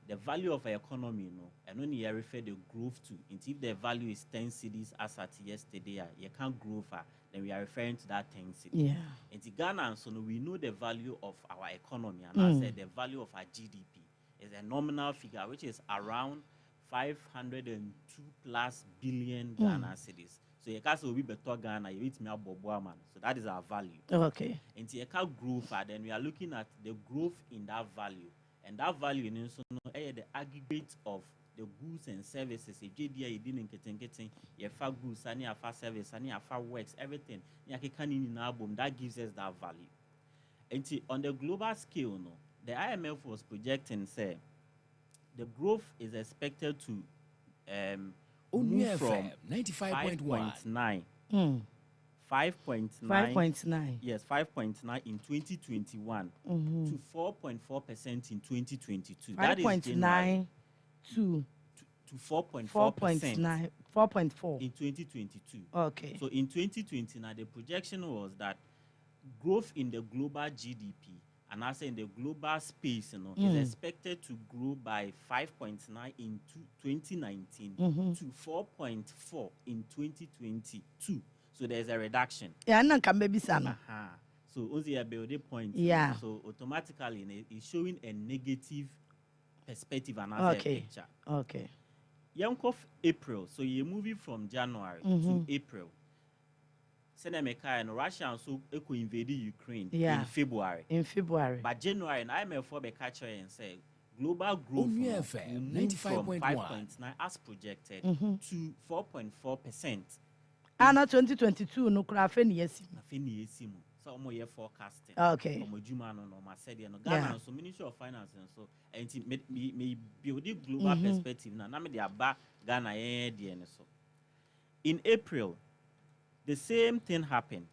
the value of an economy, and only you refer the growth to. And if the value is 10 cities as at yesterday, you can't grow far. Then we are referring to that 10 cities. Yeah. And in Ghana, so we know the value of our economy, and I said the value of our GDP is a nominal figure which is around 502 plus billion Ghana cedis. So you can't say we better Ghana, you eat me up man. So that is our value. Okay. And you can't grow far, then we are looking at the growth in that value. And that value in the aggregate of the goods and services. If you didn't get you have goods, and you have service, and you have works, everything. That gives us that value. And on the global scale, the IMF was projecting, say, the growth is expected to move from 5.9. 5.9. Yes, 5.9 in 2021 to 4.4% in 2022. That is 5.9 to 4.4%. 4.4 in 2022. Okay. So in 2020, now the projection was that growth in the global GDP and also in the global space, is expected to grow by 5.9 in 2019 to 4.4 in 2022. So there's a reduction. Yeah, and can maybe sana. So only a building point. Yeah. So automatically it's showing a negative perspective and another picture. Okay. Young of April. So you're moving from January to April. Senemeka and Russia also invaded Ukraine in February. But January and IMF for the catcher and say global growth will move from 5.9 as projected to 4.4%. And 2022 no crafen yes. So more forecasting. Okay. Ghana so Ministry of Finance and so and me build the global perspective now. Na me dey aba Ghana so. In April, the same thing happened.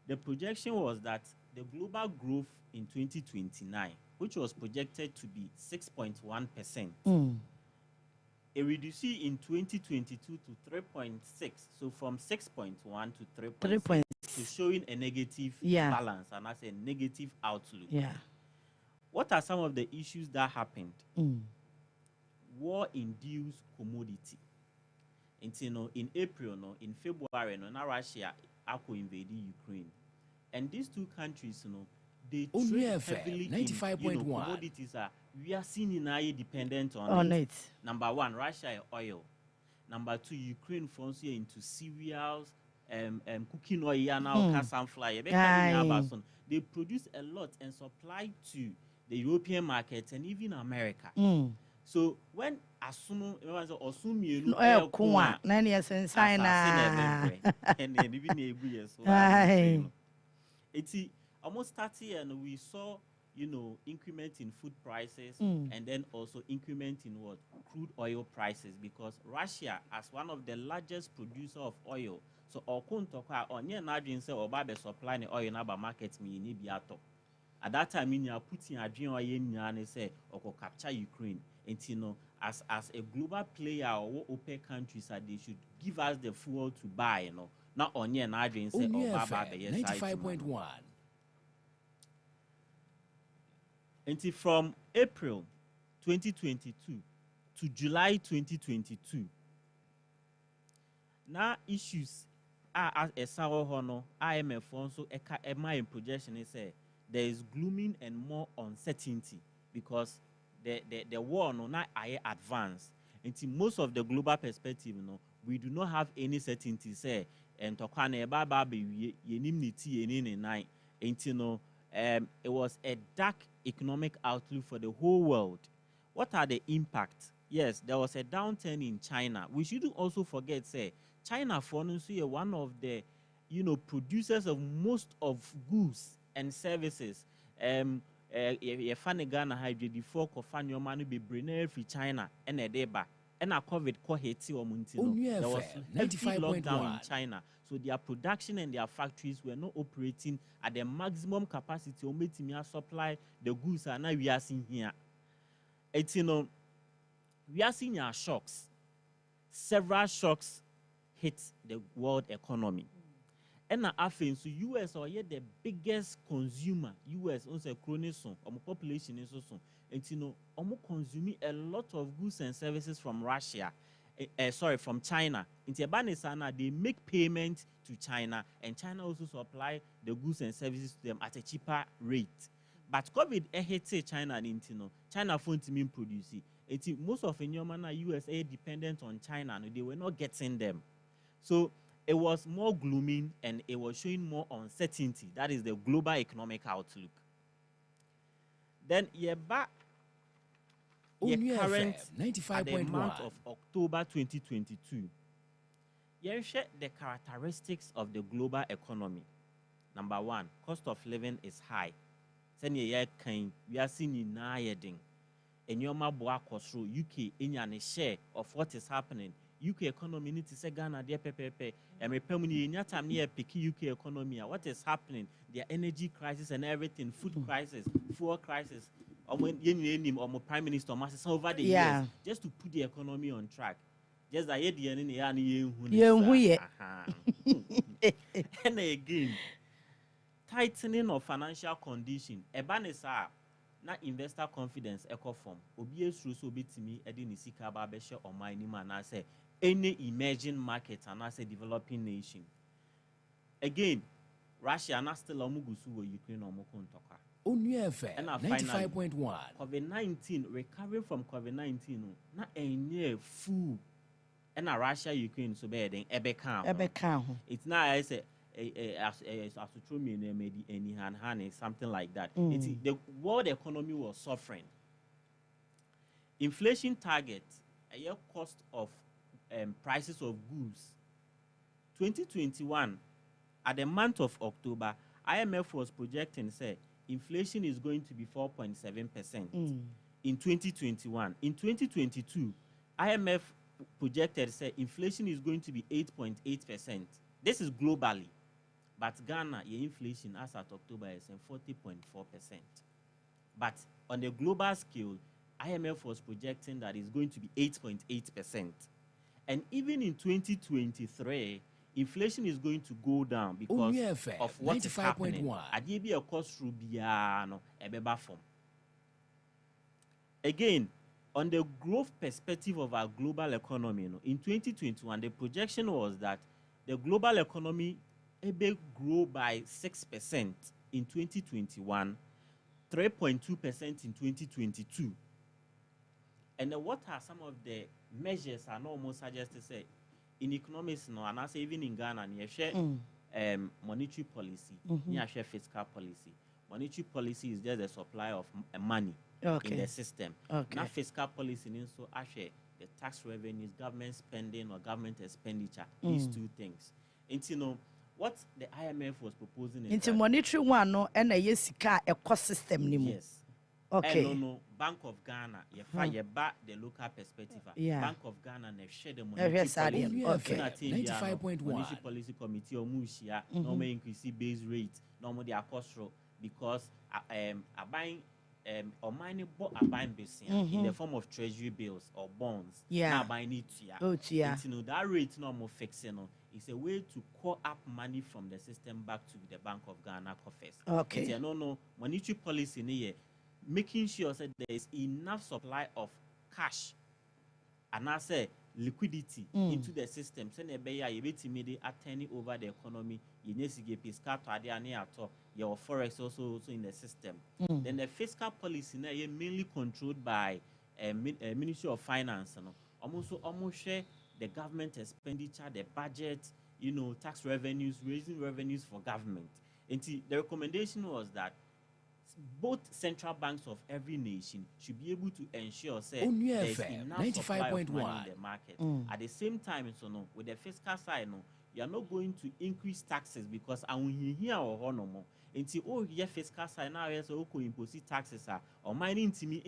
The projection was that the global growth in 2029, which was projected to be 6.1%, it reduced in 2022 to 3.6. So from 6.1 to 3.6, so showing a negative balance and that's a negative outlook. Yeah. What are some of the issues that happened? War-induced commodity. In April, in February, now Russia invaded Ukraine. And these two countries, they trade heavily in commodities. We are seeing dependent on it. Number one, Russia oil. Number two, Ukraine falls here into cereals, cooking oil, now sunflower. They produce a lot and supply to the European markets and even America. So when assume you it's almost 30 and we saw increment in food prices and then also increment in what crude oil prices because Russia as one of the largest producer of oil so supply the oil in market at that time you are putting a dream oil say or capture Ukraine. And as a global player or OPEC countries, they should give us the fuel to buy, not only an Adrian say or 95.1. Until from April 2022 to July 2022, now issues are a sour honor IMF also a my projection is there is glooming and more uncertainty because the war no not advanced. Until most of the global perspective, we do not have any certainty say and tokane baba be yenimnity nine until it was a dark economic outlook for the whole world. What are the impacts? Yes, there was a downturn in China. We shouldn't also forget, say, China for one of the, producers of most of goods and services. If funny Ghana hydro before Kofan money be bring free China and a deba and a COVID ko Haiti or Muntino. There was heavy lockdown in China. So their production and their factories were not operating at the maximum capacity or making supply the goods and now we are seeing here. It's we are seeing our shocks. Several shocks hit the world economy. And I think so US are yet the biggest consumer. US also chronic population is also. And consuming a lot of goods and services from Russia. From China. In Tiabanisana, they make payment to China, and China also supply the goods and services to them at a cheaper rate. But COVID hit China and China phone to me produce it. Most of the USA dependent on China, they were not getting them. So it was more glooming and it was showing more uncertainty. That is the global economic outlook. Then current at the month of October 2022. Share the characteristics of the global economy. Number one, cost of living is high. We are seeing in Nayading. And your Maboa Kosro, UK, in a share of what is happening. UK economy needs to say Ghana, dear Pepe, and repemuni in your time near Piki UK economy. What is happening? The energy crisis and everything, food crisis, fuel crisis. Or when you or Prime Minister Masses over the years, just to put the economy on track. Just that and again, tightening of financial condition. Ebanesa na investor confidence echo form. Obi esru so betimi edi ni sika ba be share on my man na say any emerging market and as a developing nation. Again, Russia na still omugusu wo Ukraine omukontoka. ONUFM 95.1. COVID-19 recovering from COVID-19 na enye full. And Russia Ukraine so bad then ebeka. It's not I say something like that. The world economy was suffering. Inflation target, a year cost of prices of goods. 2021, at the month of October, IMF was projecting say inflation is going to be 4.7% in 2021. In 2022, IMF projected say inflation is going to be 8.8%. This is globally. But Ghana, your inflation as at October is 40.4%. But on the global scale, IMF was projecting that it's going to be 8.8%. And even in 2023, inflation is going to go down because of what is happening. Adibi a cost rubiano ebeba form. Again, on the growth perspective of our global economy, in 2021, the projection was that the global economy will grow by 6% in 2021, 3.2% in 2022. And what are some of the measures I almost suggested say in economics and I say even in Ghana, you share monetary policy, you share fiscal policy. Monetary policy is just the supply of money in the system. Now fiscal policy means so actually the tax revenues, government spending or government expenditure, these two things. And what the IMF was proposing is into monetary one no and a yesika ecosystem ni mu. Yes. Okay. And no Bank of Ghana, you back the local perspective. Bank of Ghana ne share the monetary policy. Okay. 95.1. Monetary policy committee or mushia no may increase base rate, no more their cost because buying or money a buying base in the form of treasury bills or bonds. Now buying it that rate no more fixing. It's a way to call up money from the system back to the Bank of Ghana coffers. Okay. No monetary policy in here, making sure that there is enough supply of cash. And I say liquidity into the system. Send a beya you attending over the economy. You need to get fiscal your forex also in the system. Then the fiscal policy now mainly controlled by Ministry of Finance. Almost share the government expenditure, the budget, tax revenues, raising revenues for government. And the recommendation was that both central banks of every nation should be able to ensure there is enough supply of money in the market. At the same time, with the fiscal side, you are not going to increase taxes because here or no more. Until fiscal side now, so impose taxes or mining to me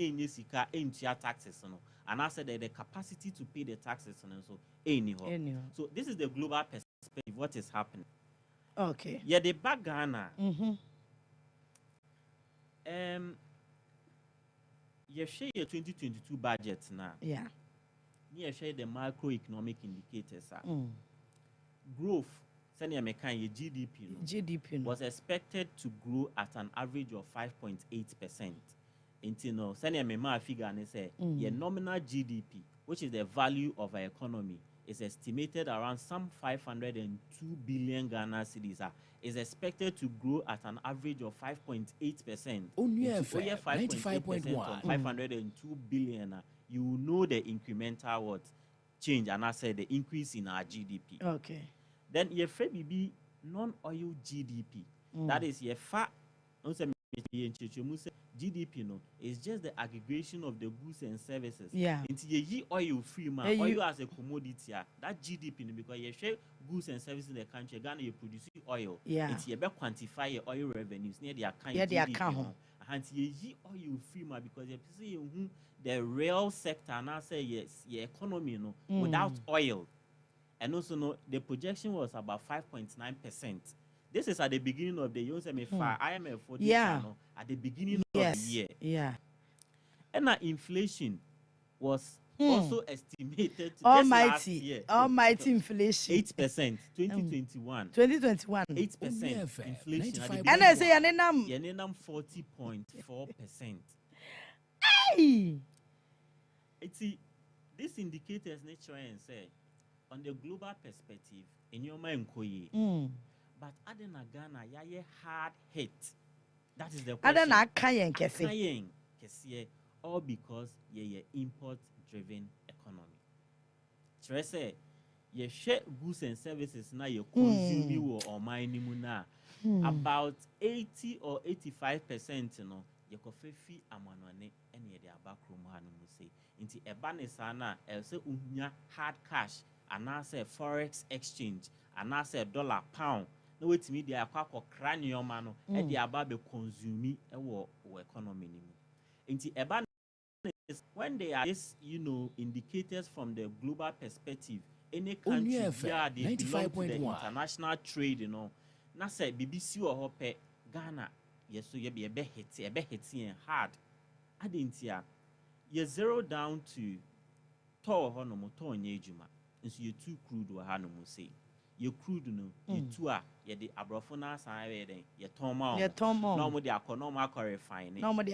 taxes, and I said that the capacity to pay the taxes so anyhow. So this is the global perspective. What is happening? Okay. Yeah, the back Ghana. You share your 2022 budget now. Yeah. You share the macroeconomic indicators. Growth, senior mechanic GDP was expected to grow at an average of 5.8%. Until senior mema figure and say your nominal GDP, which is the value of our economy, is estimated around some 502 billion Ghana cedis. Is expected to grow at an average of 5.8%. Only 5.8% 502 billion. You know the incremental change, and I said the increase in our GDP. Okay. Then your FBB non-oil GDP. That is your GDP is just the aggregation of the goods and services. Yeah. Into ye oil free man, oil as a commodity. That GDP because you share goods and services in the country, Ghana you produce oil. Yeah. It's you better quantify your oil revenues near the account. Yeah, the account. And ye oil free man because you see the real sector now say yes, your economy without oil. And also the projection was about 5.9%. This is at the beginning of the year. IMF for this at the beginning of the year. Yeah. And inflation was also estimated to almighty inflation 8%. 2021. 2021. 8% inflation. And I say Yanenam 40.4%. Hey! See, this indicators nature and say on the global perspective in your mind but Adena Ghana, ya hard hit. That is the question. Adena Kayen Kesi. All because ye import-driven economy. Trese, ye share goods and services now you consume you or mining now. About 80 or 85%, you can fee amanone any the backroom say. Into a banisana, else unya hard cash, and I say forex exchange, and I say dollar pound. No wait me they are quite cranium man and they are about the consuming economy. Into a when they are this, indicators from the global perspective, any country where they belong to the international trade, na say BBC or Hope Ghana, yes, so you be a bit hitting hard. I didn't hear. You zero down to Tor Honomo Tor Nejuma, and so you too crude or Hanomo say. You crude you two are the abrofona side you tomo no they are economic refining no they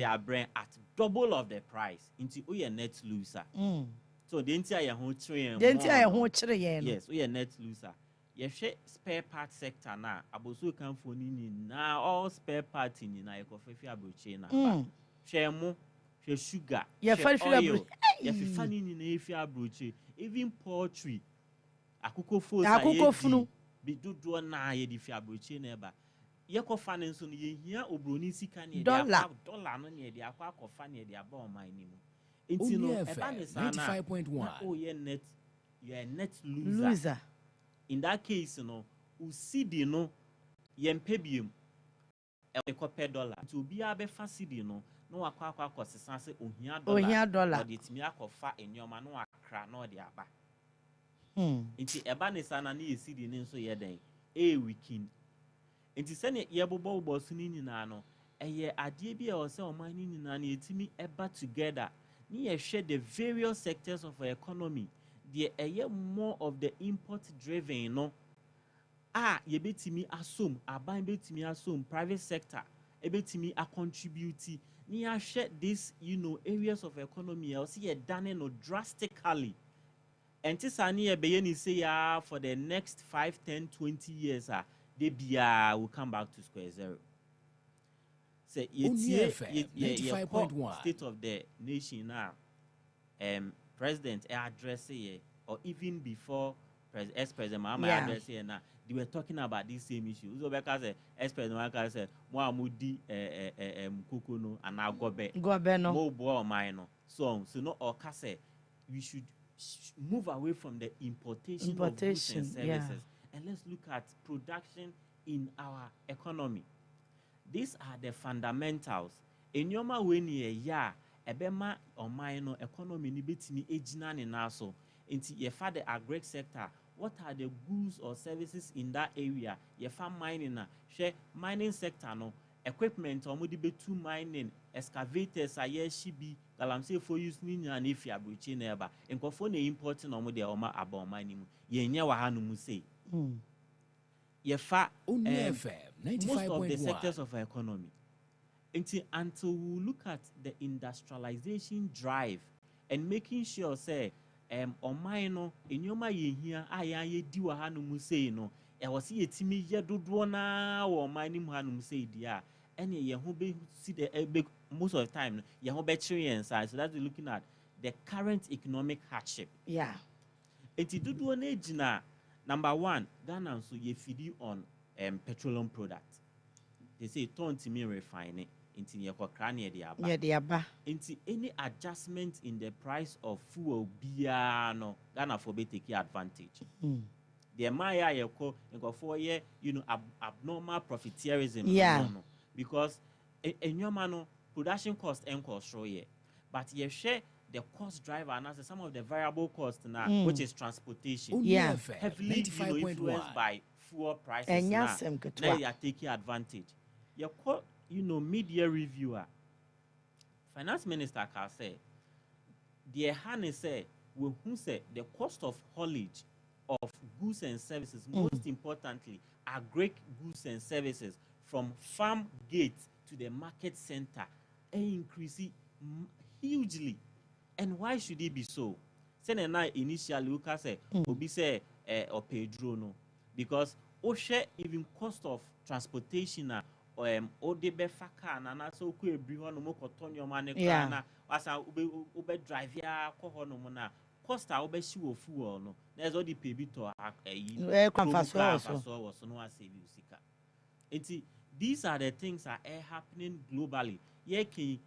are brand at double of the price into we are net loser so the entire whole train yes we are net loser you share spare part sector now aboso can for now all spare parts in na ekofefi abroche na share mo share sugar share oil you funny in efi abroche even poultry akoko funu bi dodo na ye di fi abroche na eba ye ko fa ne so no ye hia obroni sika ne dia dollar no ne dia akwa kofa ne dia ba o man ni mu enti no eba ne sana 95.1 oh ye a net loser in that case no usidi no ye mpebiem e ko per dollar to bi a be fa sidi no akwa sesa se ohia dollar o de timi akofa enyoma no akra no de aba Inti ebane sana ni esidi ni nso ye den weekend inti sene ye bobo suni nyina no eye ade bi e o se o man ni nyina na etimi eba together ni ye share the various sectors of our economy the eye more of the import driven no ye betimi asom aban betimi asom private sector e betimi a contribute ni share this areas of economy e o se ye done no drastically And Tisani Bayani say for the next 5, 10, 20 years, they will come back to square zero. Say state of the nation now. President address or even before ex-president Mahama address now, they were talking about this same issue. So because ex-president Mahama said, "Mo amudi kukuno anagobe mo bo mine." So no okase we should move away from the importation of goods and services and let's look at production in our economy. These are the fundamentals. In yoma weni ebema omaino economy ni betimi ejina ni naso. Inti yefa the agri sector. What are the goods or services in that area? Yefa mining na. Share mining sector no. Equipment omudi betu mining, excavators aye shibi, galamse for use ni nya ni fi abrochi na eba. Enkofo na importing omudi oma aba mining mu. Yenye wa hanu mu say. Yefa most of the sectors of our economy. Until we look at the industrialization drive and making sure say omaino enyoma ye hia aya ye di wa hanu mu say no e was ye timi ye dodo na wo mining mu hanu mu say dia ene ye ho be see the most of the time ye ho be chirian side. So that's looking at the current economic hardship. Yeah. Enti dodo na ejina number 1 Ghana so ye feed on petroleum products. They say turn to me refine it into your crane the aba. Into any adjustment in the price of fuel biano Ghana for be take advantage. The Maya yako and go for year, abnormal profiteerism. Yeah. Because in your mano production cost and cost show ye. But you share the cost driver and as some of the variable costs now, which is transportation. Yeah. Heavily influenced by fuel prices. And now you are taking advantage. Your media reviewer, finance minister can say, the Hane say, who say the cost of haulage of goods and services, most importantly, agri goods and services from farm gate to the market center, increasing hugely. And why should it be so? Sen na initially we can say, obi say or Pedro no, because share even cost of transportation o de be faka na so ku ebri ho no mo koton your money na asa ube drive ya ko ho no mo na cost a obe shi wo fuel no na ezo di pay bit to so no save you sika. These are the things that are happening globally. Ye be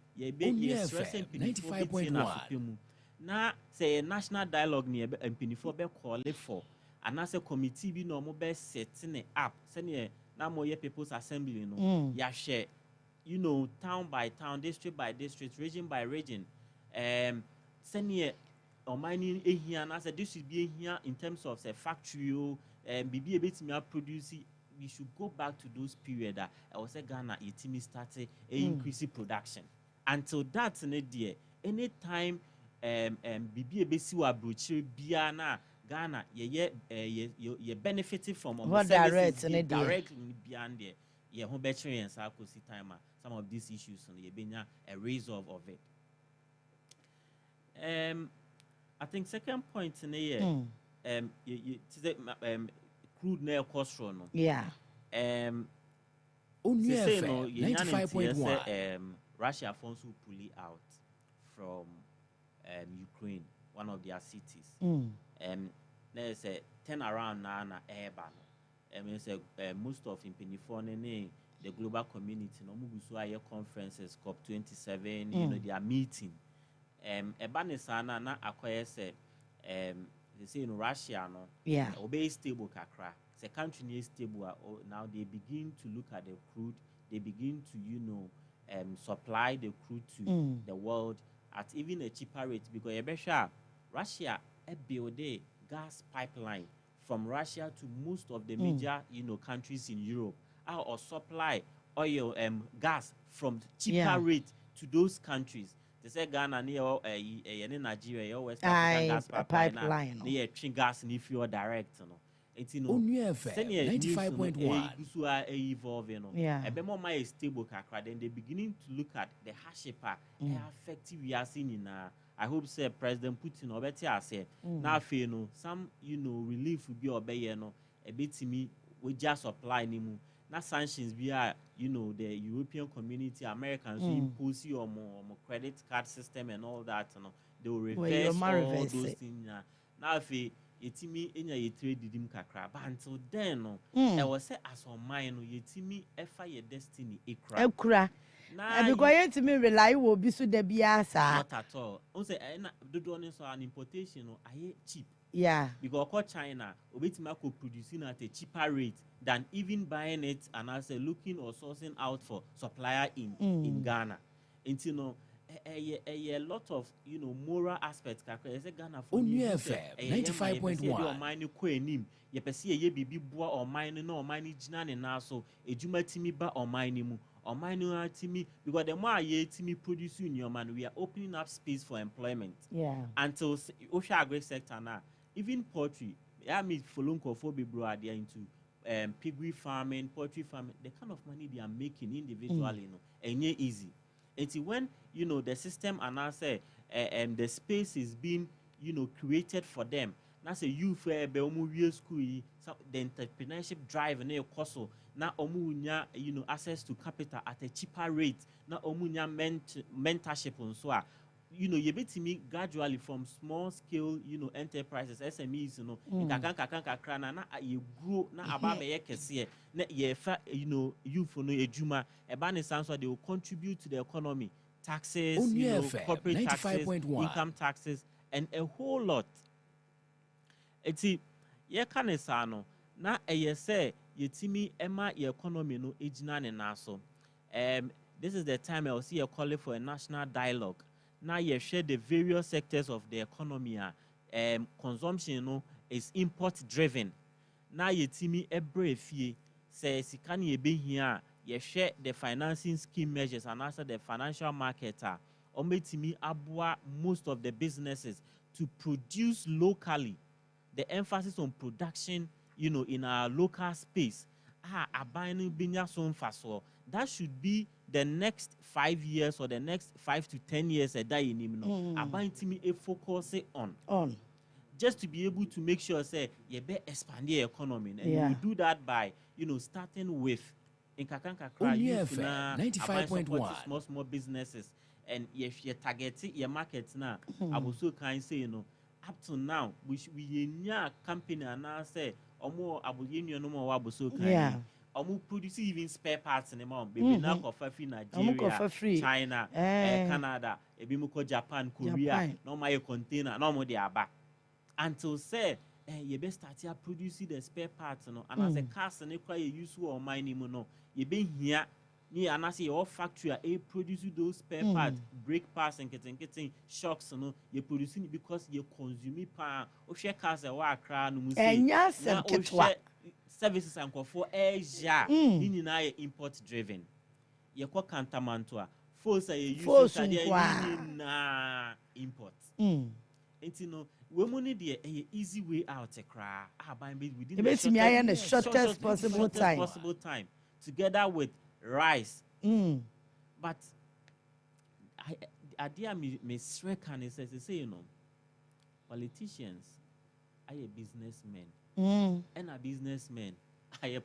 stressing people 95.1 na say a national dialogue ni empinifo be call for and as a committee bi no mo be setting it up say na mo ye people's assembly no ya share town by town, district by district, region by region, senior or mining here na say this should be here in terms of say factory bibi ebetimi produce. We should go back to those periods that I was say Ghana itimi started increasing production. Until that's in there, anytime bibi ebesi wa brochi bia na Ghana ye benefited from services directly beyond there. Ye ho better and sakosi time some of these issues on ye benya a raise of it. I think second point in here crude na cost no. Yeah. Say no 95.1 Russia funds will pull it out from Ukraine, one of their cities. There's a turn around now na airban. Most of in the global community no mugusu aye conferences COP27 they are meeting. Ebanisana na akoye say they say in Russia no obey stable kakra. It's a country near stable now they begin to look at the crude, they begin to supply the crude to the world at even a cheaper rate because Russia build a gas pipeline from Russia to most of the major countries in Europe or supply oil gas from cheaper rate to those countries. They say Ghana near Nigeria West African gas pipeline near gas and if you are direct it's 95.1 evolving a bit more stable kakra then they beginning to look at the hardship effective we are seeing in I hope say President Putin or better say now fe no some relief will be obey no a bit to me we just supply nimu na sanctions be the European community Americans who impose you on more credit card system and all that they will reverse all those things now fe yetimi enya ye trade didim kakra but until then no I was say as on mine no yetimi efa your destiny ekra na because to me rely will be so the biasa not at all on say do so an importation no aye cheap because China obetima co producing at a cheaper rate than even buying it and as looking or sourcing out for supplier in Ghana until a lot of moral aspects kakra say Ghana for UFM 95.1 mine ko enim ye pese ye bibi boa o mine no o mine gina ne na so ejuma timi ba o mine mu o mine no timi because the more ye timi produce your man we are opening up space for employment until ocean agri sector now even poultry me folonko for be bro are into piggery farming, poultry farming, the kind of money they are making individually and easy. It's when the system and I say the space is being created for them. Now say you for school the entrepreneurship drive and course now omunya access to capital at a cheaper rate. Now omunya mentorship on so you bet me gradually from small scale, enterprises, SMEs, na you grow na above a kese na ye fa you for no ejuma e ba ne sense they will contribute to the economy, taxes, corporate taxes, income taxes and a whole lot. Eti ye kan sa no na ye say yetimi ema ye economy no ejina ne na so. This is the time I will see a call for a national dialogue. Now you share the various sectors of the economy. Consumption is import driven. Now you timi every fee says you can be here. You share the financing scheme measures and also the financial market. Timi abua most of the businesses to produce locally. The emphasis on production, in our local space. That should be the next 5 years or the next 5 to 10 years a day a focus on just to be able to make sure say you be expand the economy and you do that by starting with in kakanka 95.1 small businesses and if you target your market now I will so kind say up to now we a company and now say omo abuyeni no more wabuso kind omo produce even spare parts in the mom baby now for free Nigeria China Canada ebi mo Japan Korea no my container no more dey aba until say you be start here producing the spare parts no and as a cars and kwa you use or mine no you be here ni and as your factory a produce those spare parts brake parts and getting shocks no you producing because you consume pan o share cars e wa Accra no mu say services and for Asia ni na import driven ye kwa kantamanto a force you use na import we money the easy way out cry within the shortest possible time together with rice but idea me can say politicians are a businessmen and a businessmen are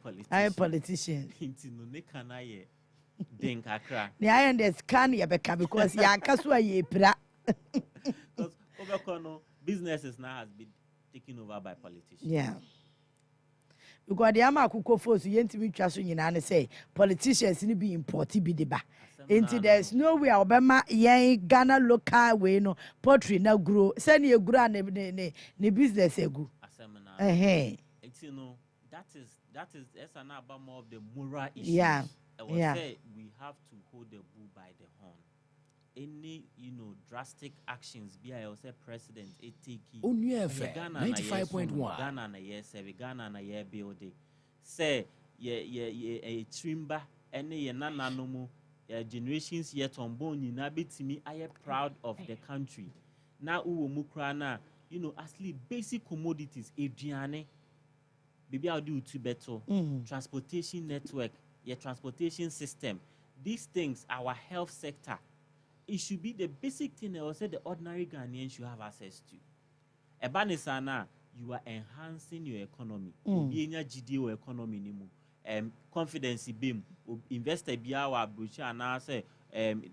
politicians no ne can I den kakra the iron the scan ya beka because ya kasua ye pra because overcono businesses now has been taken over by politicians because the ama akukọ force yentimi twa so nyina ne say politicians ni be import bi de ba enti there's no way obema yen Ghana local way no poultry na grow say na eguro ne business egu that is about more of the moral issues. I would say we have to hold the bull by the horn. Any drastic actions be I say president take Ghana 95.1 Ghana na yes Ghana na year building say ye trimba any ye nana no mu generations yet on bone nyina betimi I am proud of the country na uwo mu kra na asli basic commodities eduane baby I'll do to better transportation network your transportation system these things our health sector it should be the basic thing I will say the ordinary Ghanaian should have access to. Ebanisana, you are enhancing your economy. Obi enya GDO economy ni mu. Confidence beam. Investor biya wa brocha na say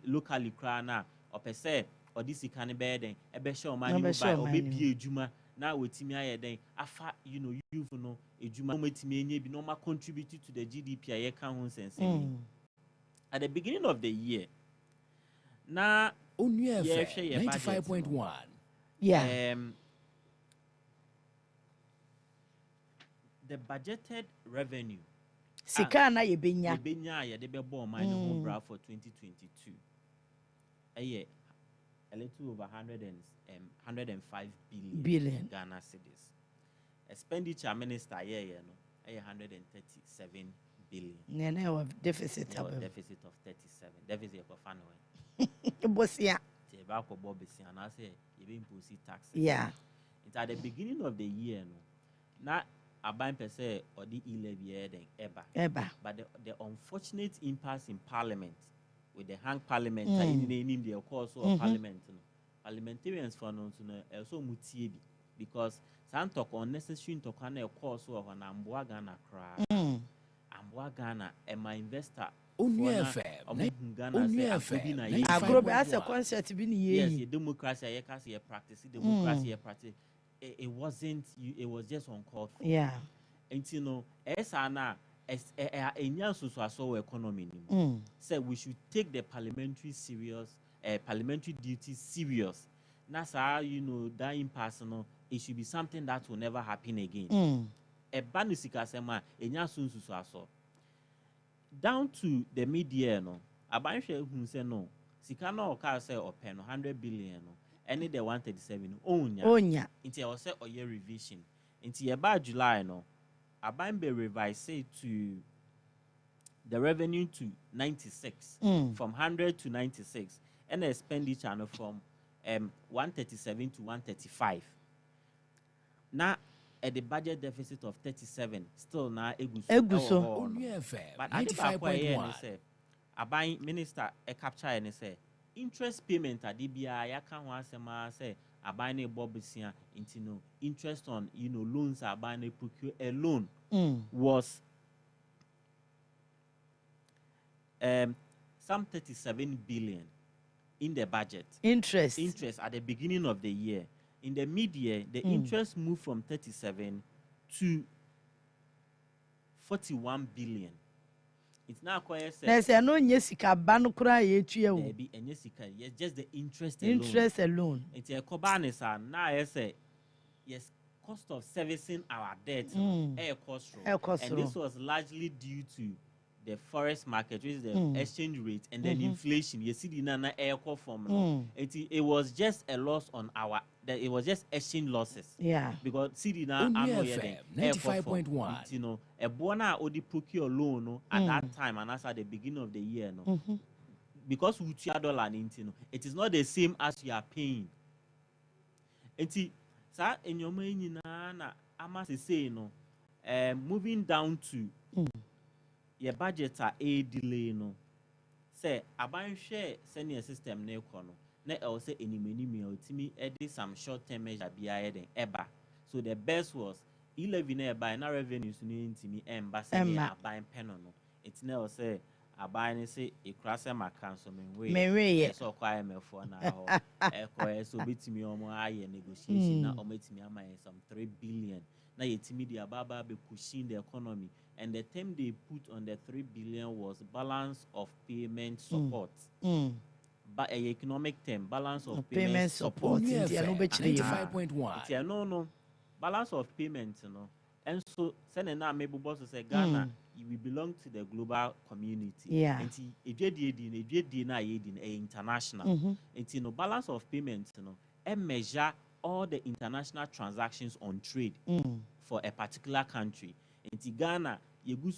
locally kra na opese odisi kan be den ebe show money buy obi bie ejuma na wetimi aye den afa youth no ejuma no metimi enye bi no ma contribute to the GDP aye kan ho sense. At the beginning of the year na Only 95.1. Yeah. The budgeted revenue Sika na yebenya ye de be born mine no bra for 2022 a little over 105 billion Ghana cedis. Expenditure minister no 137 billion. Nene of deficit of 37. Deficit of fan Bosia. Te ba ko bobisi and say you be impose tax. Yeah. It's at the beginning of the year no. Na aban per se or the 11 eba. But the unfortunate impasse in parliament with the hang parliament in the course of parliament parliamentarians for no also mutiebi because some talk unnecessary talk on a course of an Ambwa Ghana cry. Ambwa Ghana and my investor Only FM. As a concert been yes, democracy I practice democracy practice. It wasn't it was just uncalled for. Yeah. And esana so economy. So we should take the parliamentary duties serious. Nasa, that impersonal, it should be something that will never happen again. A banusika sema so. Down to the media no, abanhwe hu se no, sika no oka say open 100 billion no. Any the 137 onya inti I was say oye revision inti about July no aban be revise say to the revenue to 96 from 100 to 96 and the expenditure no from 137 to 135 now at the budget deficit of 37 still now eguso Only FM. but 95.1. aban minister capture and say interest payment at DBI, I can't want say a buying a bobisia into interest on loans are buying a procure a loan was some 37 billion in the budget. Interest at the beginning of the year. In the mid-year, the interest moved from 37 to 41 billion. It's now quite there's no yesika banukura yetuye be yesika yes just the interest alone. It's a kobanisa now I say yes cost of servicing our debt air cost and this was largely due to the forex market, which is the exchange rate and then inflation. You see the nana air cost from it was just a loss on our it was just exchange losses. Yeah. Because see the now 95.1. A bona odi procure loan at that time and as at the beginning of the year because we dollar it is not the same as you are paying. Sa in your money na ama say moving down to your budget are a delay say aban share senior system na ekono na I say enimeni ultimi edit some short term measure biya den eba. So the best was 11 by na revenues ni ntimi emba say aban pen no. It's now say aban say Okrah say makanso menwe so kwa MF na ho e so betimi omo aye negotiation na ometimi am some 3 billion na yetimi the ababa be pushing the economy. And the term they put on the 3 billion was balance of payment support. But a economic term, balance of payment support. 95.1. No. Balance of payment, And so, sending now maybe boss say Ghana, we belong to the global community. Yeah. And international. And balance of payment, and measure all the international transactions on trade for a particular country. In Ghana, you go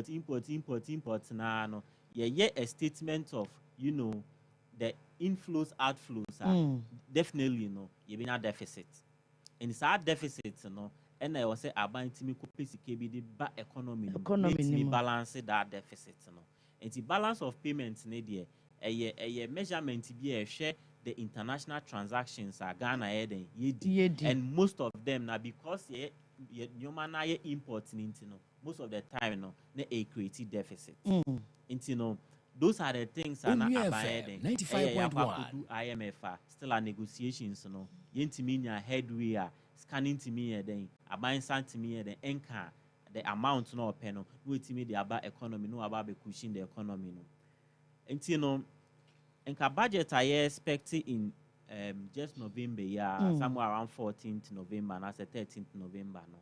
to import na no. A statement of the inflows outflows definitely you be a deficit. And it's a deficit and I was say about to me the economy balance that deficit And the balance of payments a measurement to be a share the international transactions are Ghana yedi. And most of them now because you man importing into most of the time a creative deficit. Into those are the things that are 95.1 IMF still are negotiations yentiminya headway scanning to me then a buying sant to me then enka the amount no penno no me the about economy no about be pushing the economy no enka budget I expect in just November somewhere around 14th November and as a 13th November no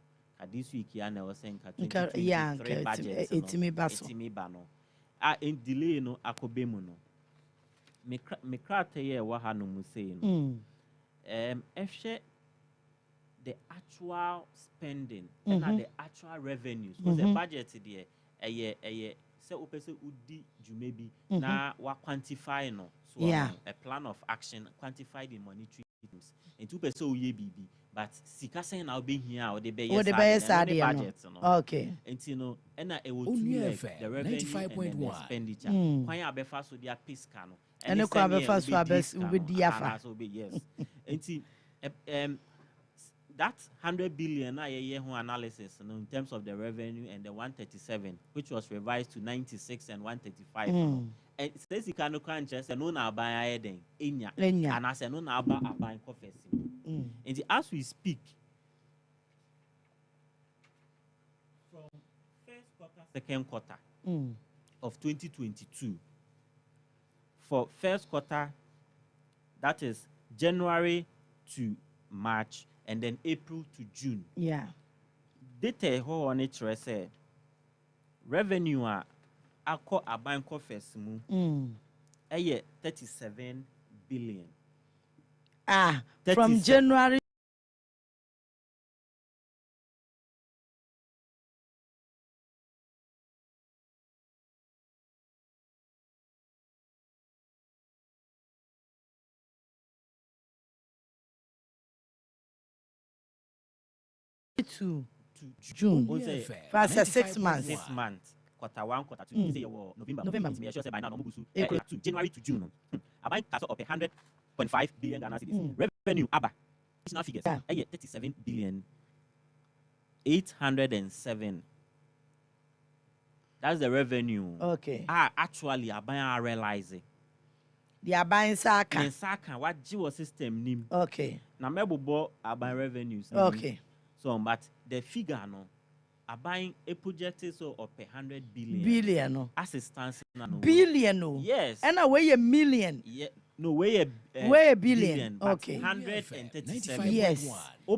this week na was saying 2023 budget etimi ba no in delay no akobemu no me krata ye wa ha no mu say no efhye the actual spending and the actual revenues because the budget there say opese udi jumebi na wa quantify no so a plan of action quantify the monetary items and two person oye bibi but sika say na obe hia or the budget no okay and and it will like the revenue and the expenditure kwan abefa so dia piska no and ko abefa so abes ubedi afa yes and that 100 billion year analysis in terms of the revenue and the 137 which was revised to 96 and 135 and says you can just no na buy then enya and as no na buy coffee and as we speak from first quarter second quarter of 2022 for first quarter that is January to March and then April to June. Data ho on it say revenue akọ abanko first mu 37 billion. From January to June. For 6 months. 6 months. Quarter 1, quarter 2. Say November. Me sure say by now April to January to June. About of 100.5 billion Ghana cedis. Revenue aba. National figures. 37 billion 807. That's the revenue. Okay. Actually I realize it. The aban saka. What geo system nim. Okay. Na mebobo aban revenues. Okay. So, but the figure no, buying a projected so of 100 billion. Billion no. Assistance no. Billion no. Yes. And away a million. Yeah. No way a billion. Okay. 137. Yes.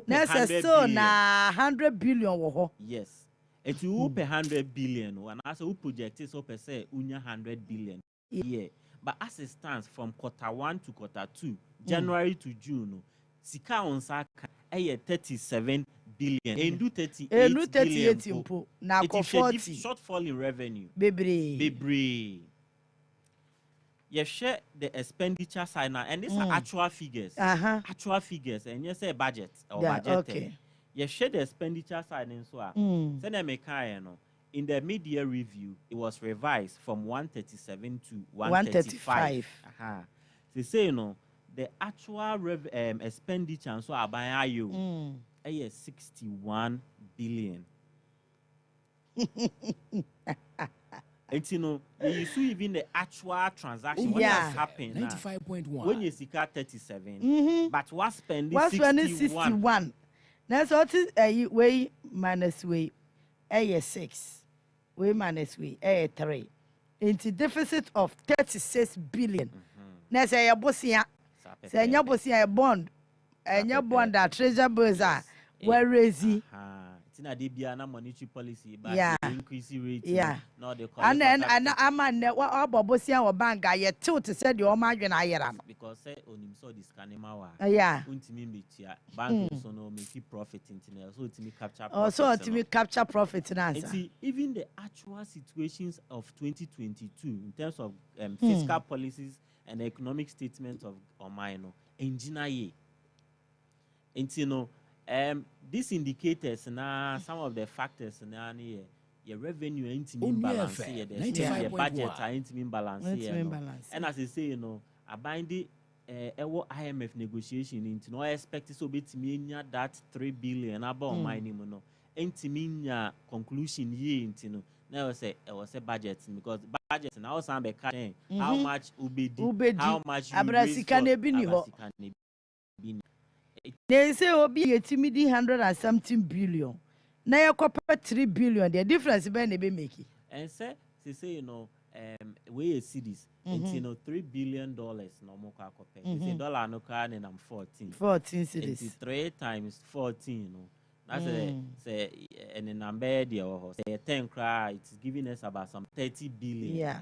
That's so na 100 billion wo. Yes. If you open 100 billion, and also who projected so per se unya 100 billion. Yeah. But assistance from quarter 1 to quarter 2, January to June, sika on saka 37 billion. And do 38 billion. Now it is 40. Shortfall in revenue. Bebre. You share the expenditure side now, and these are actual figures. Actual figures, and you say budget or budget. Okay. You share the expenditure side and so on. In the mid-year review, it was revised from 137 to 135. They say, the actual expenditure and so are by you 61 billion. And you see even the actual transaction what has happened 95.1 when you see 37 but what spending 61. That's what is way minus way 6 way minus way 3 into deficit of 36 billion. Now say your bossia say your bossia bond and your bond that treasure bills are where raising na monetary policy but increase rate no they call and then and I'm what bobosia or bank I tilt to say the omadwen ayera because say onim so this kanema wa untimi metia bank so no make profit into so ultimate capture profit so ultimate capture profit na even the actual situations of 2022 in terms of fiscal policies and the economic statement of Omaino engineer these indicators na some of the factors na your revenue ain't mean balance here. The budget ain't mean balance here. And as I say, you know, I bind the IMF negotiation into no expect so bit me that 3 billion about my name no. Ain't mean conclusion ye into no. Now I was a budget because budget now some be cutting how much ubedi how much they say obi a timidi 100 and something billion. Now you compare 3 billion. The difference be making. And say you know we see this. It's you know $3 billion no more compare. They say dollar no can and I'm 14 cities. It's 3 times 14 you know. That's say and the number there or say 10 cry it's giving us about some 30 billion. Yeah.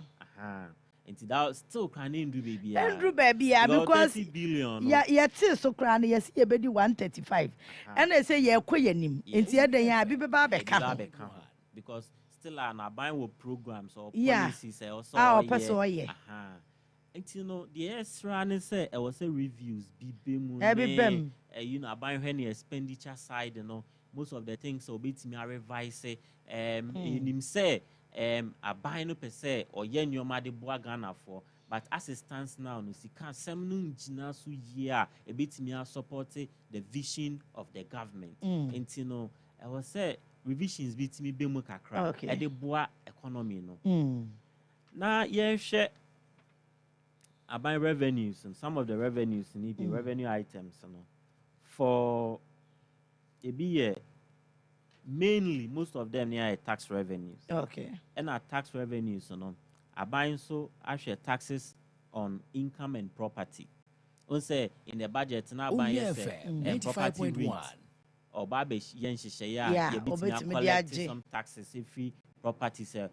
And that still can't do baby. Andrew baby, yeah, because 30 billion. Yeah, so crying, yes, you be 135. And they say, yeah, quayin, and see, then yeah, be because still I'm buying with programs or yeah. policies or so. Yeah. And you know, the extra and say, I was say reviews, be you know, buying any expenditure side, you know, most of the things so bit me revise in him say. A buy no per se or yen your mother Ghana for, but as it stands now, no see can't some so year a bit me support the vision of the government. And you know, I was say revisions bit me be mukakra at the bois economy no. Now share I buy revenues and some of the revenues need the revenue items no for a be mainly most of them near tax revenues. Okay. And our tax revenues, you know, are buying so actually taxes on income and property. On say in the budget now buying property rates or babish yen share collecting some taxes if we property sell.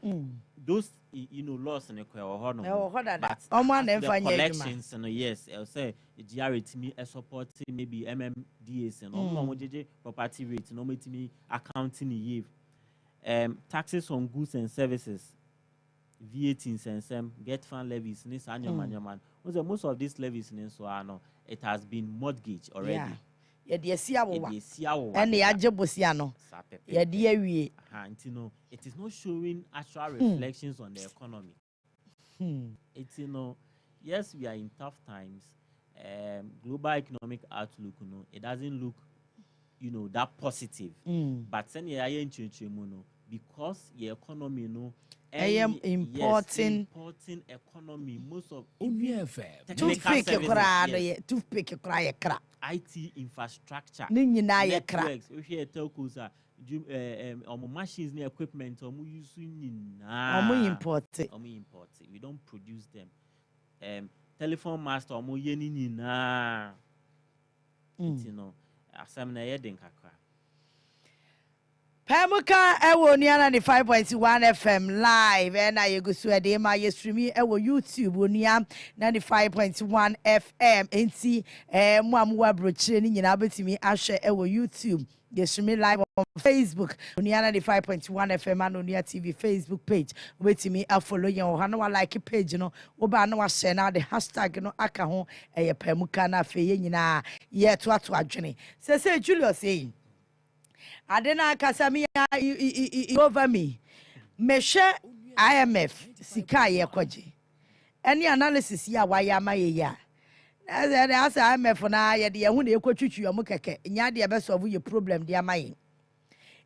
Those you know laws in the but the collections and yes, I'll say GRT me supporting maybe MMDAs and property rates no me accounting year. Taxes on goods and services, VAT and some get fund levies this annual man. Most of these levies in so it has been mortgaged already. Yeah, dear Siawa, and the Ajabosiano. Yeah, dear we. You know, it is not showing actual reflections on the economy. It's you know, yes, we are in tough times. Global economic outlook, you know, it doesn't look, you know, that positive. But then because the economy, you know, I am importing economy. Most of toothpick Okrah. IT infrastructure. Networks. We hear telcos machines and equipment using import. We don't produce them. Telephone master you know, Pamuka ewo ni 95.1 FM live and I go so de ma ye stream ewo YouTube onia 95.1 FM enti mo amwa brochire ni nyina betimi ahwe ewo YouTube ye stream live on Facebook onia 95.1 FM and onia TV Facebook page betimi follow yen o na wa like page no wo ba na wa share na the hashtag no aka ho ye pamuka na fe ye nyina ye to adwene say Julius saying Adena kasami over me. Meshe IMF sika ye kwaji. Any analysis ya wa ya maye ya. As IMF na ye de hu na ekotwitwu yo mukeke. Nya de be solve your problem de amaye.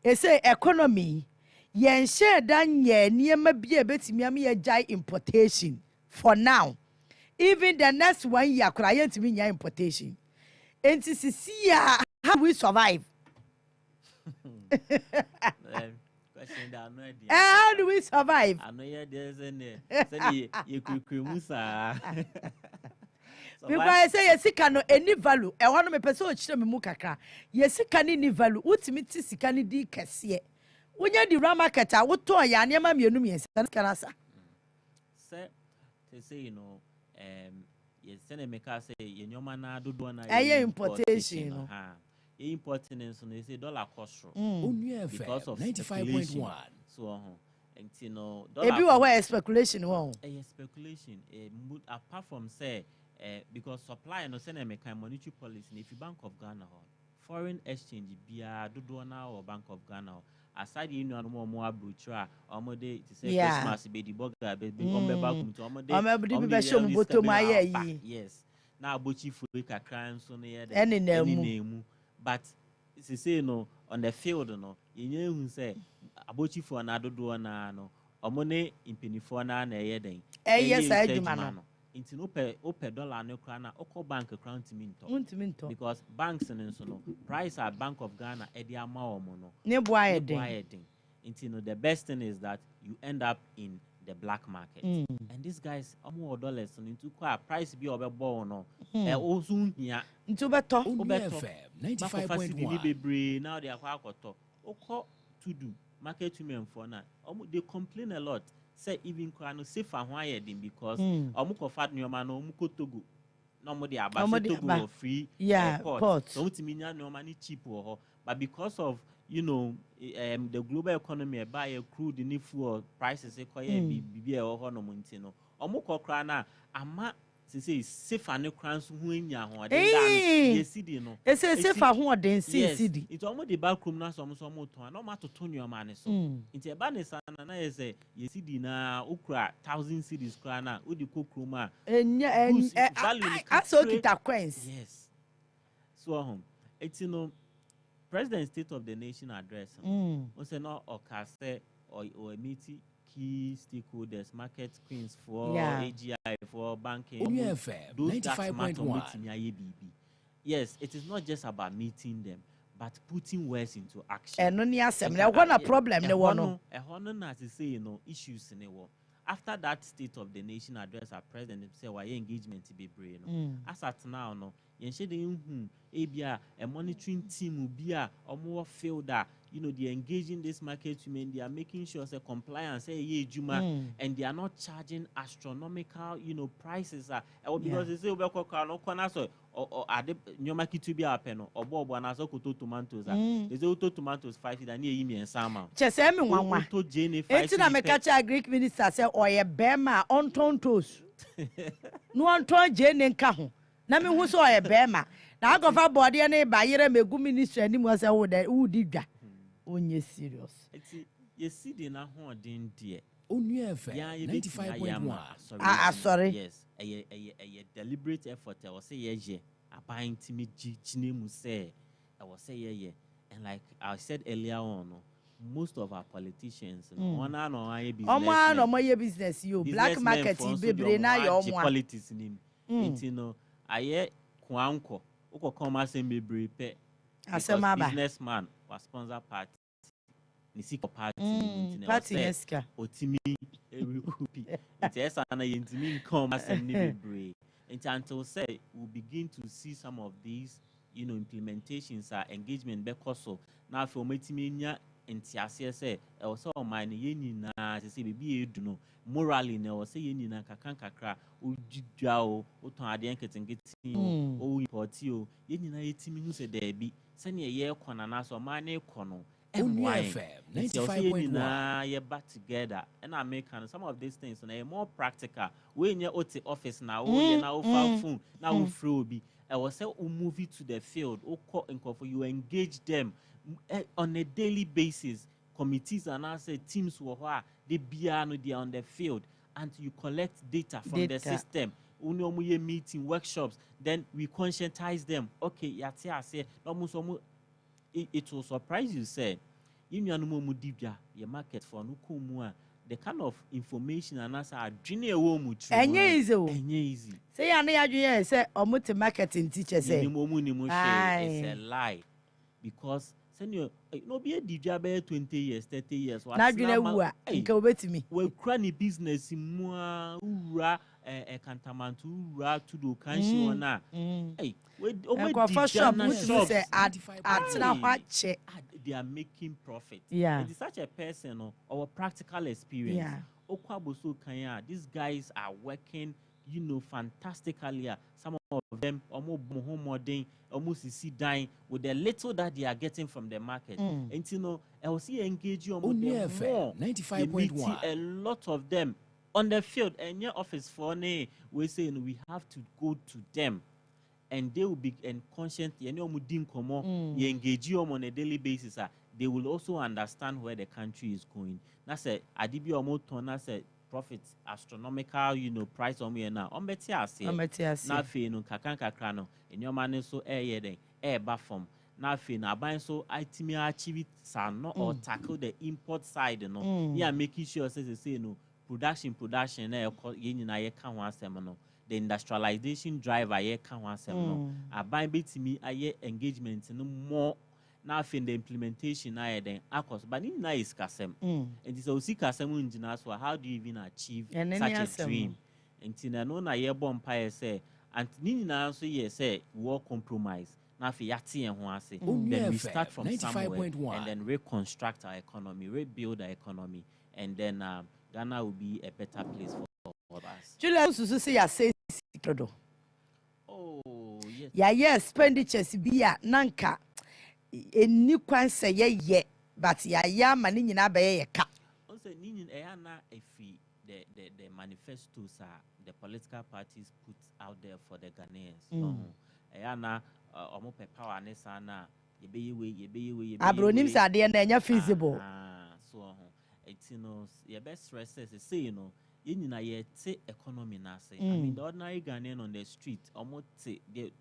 E say economy yen share dan ye niema bia betimi am ye jai importation for now. Even the next 1 year kura ye ntimi nya importation. Enti sisi ya how we survive? How do we survive? I know because I say yesika no any value. E wonu me pese o chire me mu kakra. Yesika ni value. Utimi ti sika ni di kese. Wonya di raw market a woto ya niam mienu miensa kanasa. Say you know yes send make say yenyoma na dodo na importation no. Importing and so they say dollar cost because of 95.1. So and you know dollar speculation speculation apart from say because supply no send make monetary policy if you Bank of Ghana foreign exchange bia dodo na or Bank of Ghana aside you know no more brutra omode to say Christmas be the burger be ombeba kum to omode be show mboto ma yi. Yes. Now abochi fu kakran so no ye de eni na mu. But say no on the field no yenye hu say abochi fu na dodo na no omone impinifo na ye den yes adwuma no inti no pe dollar no kra na okọ bank kra ntimi nto because banks no so no price at Bank of Ghana e dey ama omo no ne boa den inti no the best thing is that you end up in the black market and these guys omo dollars no into kwa price bi obebo no ozu hia ntu beto 95.1 bebre now they akwa akoto okọ to do market women for now they complain a lot. Say even kwano safe and why because omuko fat nyoma no omuko Togo no mo dey aba Togo free port so utiminya no money cheap but because of the global economy buy crude ni fuel prices e koye bibi e ho no monti no omuko kra na ama say safe and crans hu enya ho de dan yesidi no e say safe ho de sidi it omo the back room na so mo ton na omo atoto nyoma ne so nti e ba ne sana na ye say yesidi na okra 1000 cedis kra na odi kokroma aso kita coins yes so it's President State of the Nation address o say no okase or meeting key stakeholders, market queens for AGI, for banking. Those that matter meeting. Yes, it is not just about meeting them, but putting words into action. And only assembly. What a problem they want. A honor to say issues in the war. After that State of the Nation address, our president said, "Why engagement to be brave?" As at now, no. A monitoring team will be a more field that they engage in this market women, they are making sure say compliance and they are not charging astronomical prices because they say or are they to be a pen or bob and as tomatoes they say tomatoes 5 than near sama just one Greek minister say or a bema on tontos no on ton jane nka na me hu so e bema na agofa body na ba yere megu ministry ani mo say wo di dwa onye serious you see the na ho den de onua efe 95.1 sorry yes a deliberate effort I was say ye aban timi chinemu say I was say ye and like I said earlier on most of our politicians one and on business business you black market bebre na your politics nim aye kwanko uko come assembly bebre businessman was sponsor party ni siko party party eska otimi every esa na yentimi come assembly bebre until say we begin to see some of these implementations engagement because now for metimi nya entiase say e wo say o man ye nyina se bibi edu no morally na wo say ye nyina kakra ojidwa o ton ade enketenketi o import o ye nyina yetimi hu se da bi se ne ye kona na so man na ekono FM 95.1 ye back together and I make some of these things na more practical when you at the office now na o phone na o free obi I was say we move it to the field you engage them on a daily basis. Committees and also teams who are they are on the field and you collect data from the system. Meeting workshops, then we conscientize them. Okay, it will surprise you, say, your market for the kind of information and answer are easy. Say I say marketing teacher say it's a lie because senior no be a DJ 20 years 30 years na dwena nke obetimi we cranny business mu ura kantamantu ura tudo kanshi ona we shop say atna hwache they are making profit. It is such a person or practical experience. Okwaboso kanya, these guys are working fantastically. Some of them almost dying with the little that they are getting from the market. And I will see engage you on more. 95.1. A lot of them on the field and your office for we saying we have to go to them. And they will be conscious. You engage you on a daily basis. they will also understand where the country is going. That's a adibi omoton, that's a profit astronomical, price on me now. On beti na fe no kakran no enyo mane so den ba from na fe na ban so itimi achieve no or tackle the import side no. Yeah, making sure say no production na ye nyina ye ka ho asem no. The industrialization driver ye ka ho asem no. Aban betimi aye engagement no more. Now, in the implementation, then akos, but in is kasem. And it's also kasem engineers. So how do you even achieve such a dream? And Tina no na ye bomb pie say, and Nina so ye say war compromise. Now for yati and huase, then we start from somewhere and then reconstruct our economy, rebuild our economy, and then Ghana will be a better place for all of us. Julian Susu say ya say oh yes. Yeah, expenditures be ya nanka. Eni kwan se ye but ya ma ni nyina be ye ka also ni na efi the manifestos the political parties put out there for the Ghanaians na omo pe power ne sana ye be we abronim sa de na enya feasible so ye best stress say ye nyina ye te economy na say I mean the ordinary Ghanaian on the street omo te the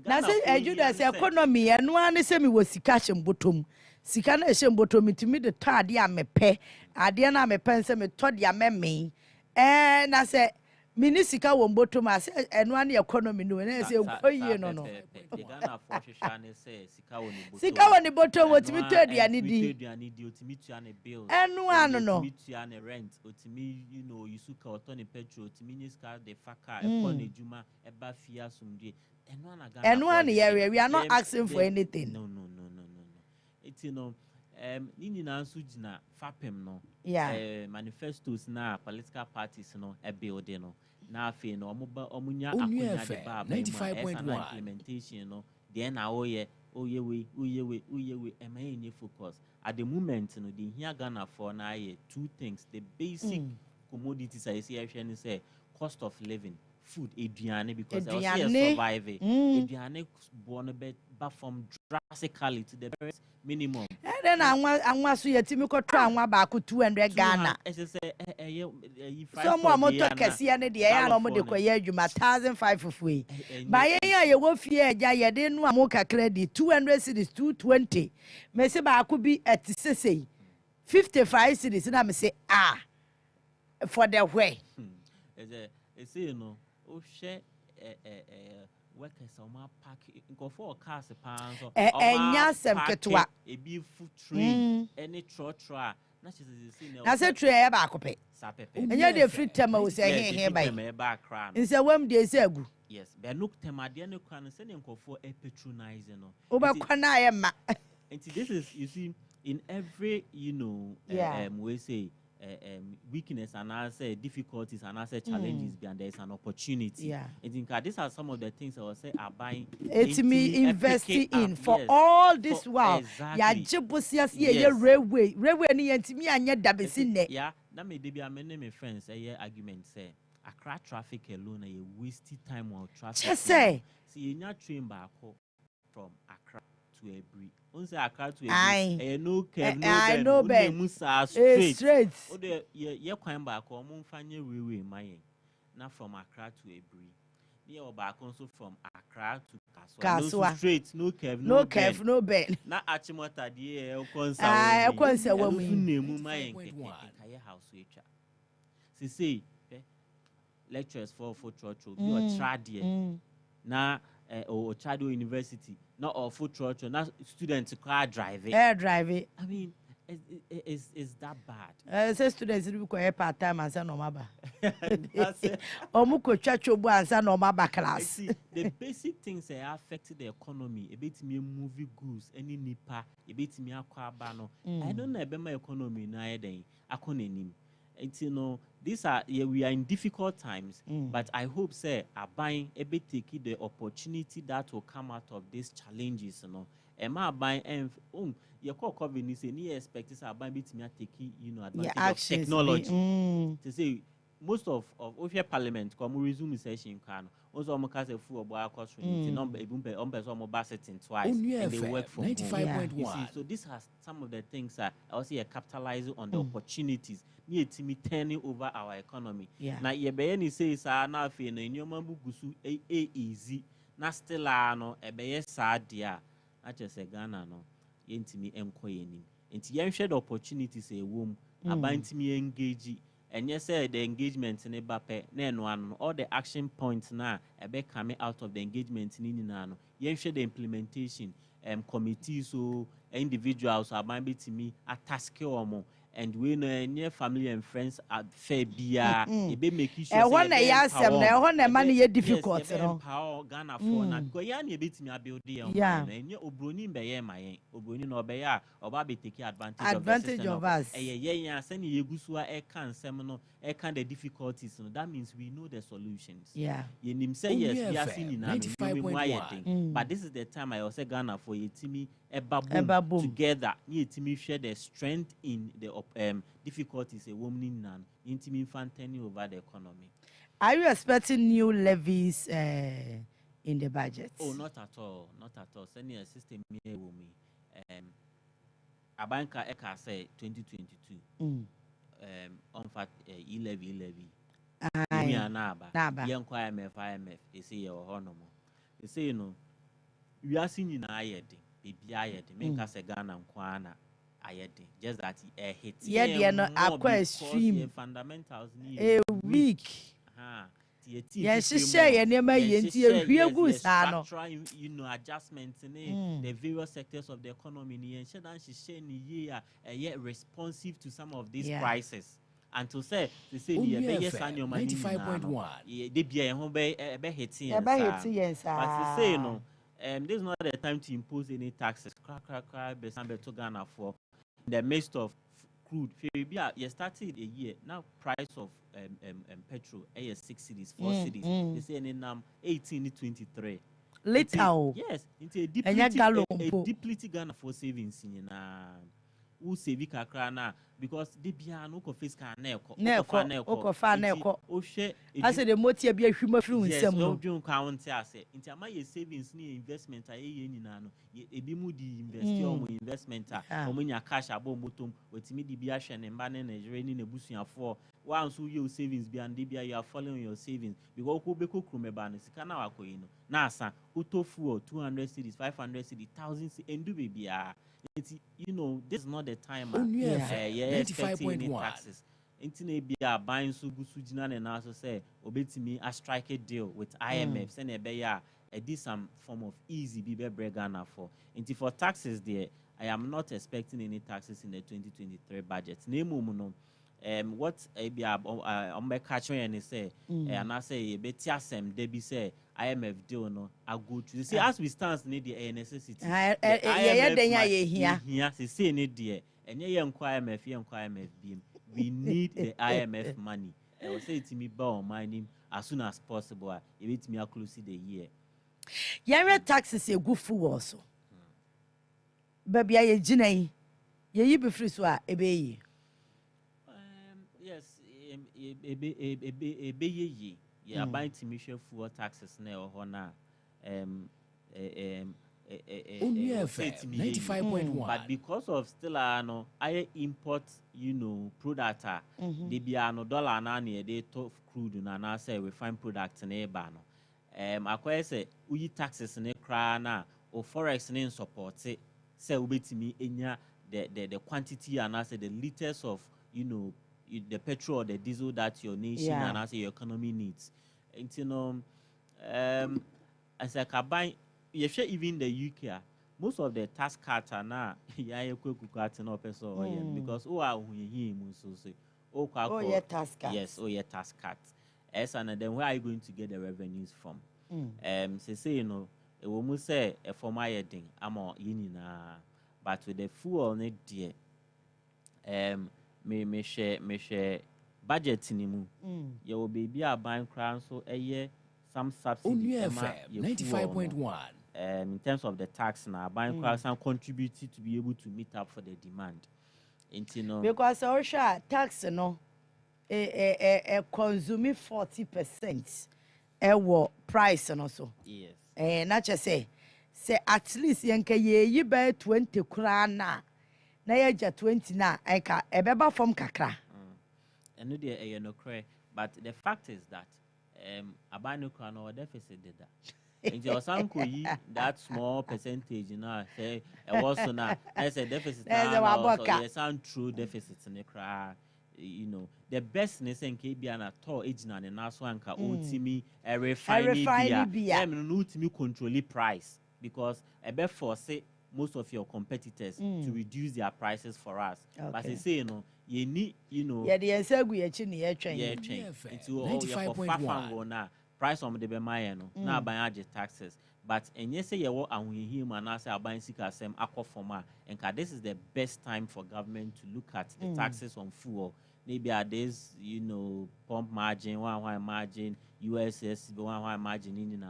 na say Judas economy eno ane se mi wo sika hyembotom sika na hyembotom mitimi de to ade a mepe ade na mepe nse me to de ameme na say minisika wo mbotom ase eno ane economy no na say koyie no the Ghana for hwehwane say sika wo ni botom otimi to aduane di otimi tuane bills eno ano no otimi tuane rent otimi you suka otoni petrol otimi niska de faka ekone juma eba fia sumdie eno ane area we are not asking for anything no it's nini na nso gina fapem no manifestos na political parties no e build no na afi no omunya akonya de ba 95.1 implementation no then na oye we emaye focus at the moment no the here Ghana for na two things the basic commodities I see actually say cost of living food eduane because I was here surviving eduane born back from drastically to the very minimum and then anwa so yetimi kotro anwa ba ko 200 Ghana some more motor kese ne de ya no mo de koye adwuma 1500 ba ye wo fie eja ye de no amo kakra di 200 cedis 220 me se ba ko bi at sesei 55 cedis na me say for the way say oh share workers on my pack go for cars so enya sem ketwa e be food train any trotra na she say na say tray e ba akope enya de free tema wo say he bai nse wam de say agu yes be look tema de ne kwan say nko for e patronize no oba kwana ye ma and this is you see in every we say weakness and answer difficulties and answer challenges and there's an opportunity. I think these are some of the things I will say are buying. It's me investing in for all this while. Yeah, jibusias yeah railway ni yentimi anya dabesine. Yeah, that may be a many friends a argument say Accra traffic alone a wasted time on traffic. Just say see you not train back from Accra to Ebri. Once Accra to Ebri, no curve, no bend, Musa straight. Oh, the ye climb back or Munfanya railway, my not from Accra to Ebri. Near back also from Accra to Kaswa. No straight, no curve, no bend. Not Achimota, dear, Consa, woman, name my house. See, lectures for church, you are trad now. Or Chado University, not all food truck, not students car driving. Air driving. I mean, is that bad? Say students require part time and no maba. Omuko chacho bu and no maba class. See, the basic things that affect the economy. A bit me movie goods, any nipa, a bit me aquabano. I don't know about my economy na day. Akonenim. These are we are in difficult times, but I hope say are buying a bit taking the opportunity that will come out of these challenges. Am I buying your core COVID is any expect is buying bit me taking advantage of technology to say most of your parliament come resume session can also almost a full boy cost number sitting twice and they work from 95.1. You see, so this has some of the things that also capitalizing on the opportunities near to me turning over our economy. Now ye be any says na fe no nyoma bugusu easy na still no e be sad dia na just Ghana no yentimi enkoye nim enti yen hwe the opportunities e wom abantimi engage. And yes, the engagement in a bape, then all the action points now coming out of the engagement in nano. Yes, the implementation committees so individuals are maybe to me a task or more. And we know near family and friends at fair beer, be making sure one day yes, one money difficult. Power Ghana for na because yani bit me build there and your obroni be my obroni no be ya oba be take advantage of us. Yeah, send you gusua can seminal can the difficulties. So that means we know the solutions. Yeah. You nim say yes, we are seeing in 95.1. But this is the time I also Ghana for a team boom together. You team share the strength in the difficulties a woman in team fantasy over the economy. Are you expecting new levies in the budget? Oh, not at all. Not at all. Send a system here with me. A banker Eka say 2022. On fact, levy. Me and Naba. Young IMF, they say your honor. They say, you know, we are seeing in Ayedi, baby Ayedi, make us a gun and Kwana Ayedi. Just that he hit. Yeah, they are not extreme fundamentals need a week. Yes, she say, and you know, adjustments in the various sectors of the economy, and she say yet responsive to some of these crises. And to say, they say, yes, and your 95.1. They be a home by hitting, but to say, no, this is not the time to impose any taxes. Besambe to Ghana for in the midst of crude. You started a year now. Price of petrol, 6 cities, 4 cities. They say in 1823. Little. Yes, into a depleted Ghana for savings in who save kakra na because they be an oko fiscal neko. I said the motive be a human fluence. Yes, don't count say. Into my savings ni investment aye ni na no. E bi mu di investment omunya cash abomotom wetimi di bi ahwe ne mba ne Nigeria ni nebusuafo once you savings bi and dey you are following your savings because ko be ko krumeba no sika na wakoyi no na asa utofu 200 cities 500 cities 1000 cities endu be bia. You know, this is not the time. 95.1 taxes. Intine bia buying so gusujina and also say obetimi a strike a deal with IMF. Send a beya did some form of easy bibe Ghana for. Into for taxes there, I am not expecting any taxes in the 2023 budget. Name what be catching and say and I say betiasem debi say IMF deal no I go to see as we stand need the necessity here say need there and IMF beam we need the IMF money I will say to me bow mining as soon as possible it me close the year your taxes a good fool also baby I jinai ye be free so a ebe yes, ye buying to fuel taxes now or na 95.1. But because of still no higher import, you know, product they be no dollar na they to crude na say refined products na eba no. Akwa say we taxes na kra na or forex na support say ubetimi enya the quantity and say the liters of you know the petrol or the diesel that your nation and as your economy needs. And you know, as I can buy, you share even the UK, most of the tax cuts are now because tax cuts. Yes, tax cuts. Yes, and then where are you going to get the revenues from? Say you know, a woman say a former thing, I'm but with the fuel on it, dear. Me share budget ni mu ye will be a buying crown so a year some subsidy 95.1 in terms of the tax now buying crown some contributed to be able to meet up for the demand you know because our tax no consuming 40% price and also. Yes. Not just say at least yanka ye buy 20 krana. Na ye 20 na eka ebeba from kakra. And no cray, but the fact is that abano krana deficit did that. And your son that small percentage now say also now there's a deficit now, so there's some true deficits in the cry. You know, the best in KB and at all age and last one can ultimately a refining beer. Ultimately control the price because a bet for say most of your competitors to reduce their prices for us. Okay. But they say you need yeah the answer we train into all your for now price on the bemaya now by taxes. But and yes, say you and we him and I say buying sick as aqua forma and this is the best time for government to look at the taxes on fuel. Maybe at this, pump margin, one margin, USS, one margin in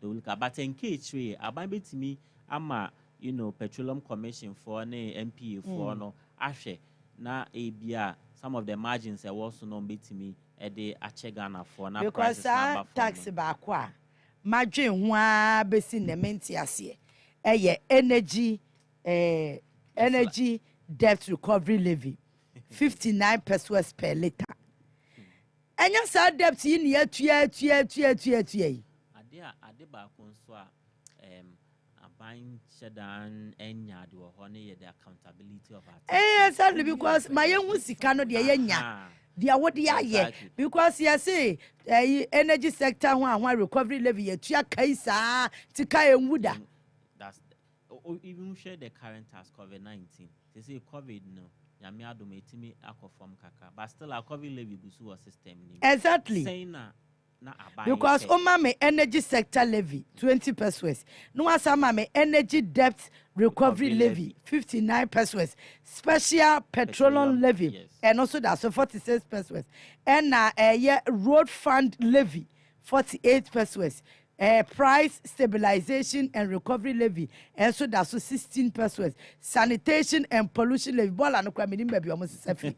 they will look at. But in case we buy to me, I'm a petroleum commission for an MP for no ashe na ABR. Some of the margins are also not to me at the Achegana for now because tax back margin one basin the mentiasie energy debt recovery levy 59 pesos per liter. And your sad debt in year two. Ade ba konso a buying shedan enya de honey the accountability of our exactly because my young sika no de yenya dia wo de aye because you say energy sector one recovery levy ye tua kai saa tika enwuda. That's even share the current as COVID-19. They say COVID no but still our COVID levy busu system. Exactly. Because me energy sector levy 20 pesos. No asama me energy debt recovery levy 59 pesos. Special petroleum levy yes. And also that's 46 pesos. And road fund levy 48 pesos. Price stabilization and recovery levy and so that's 16 pesos. Sanitation and pollution levy bola no kwa minim baby almost sefi.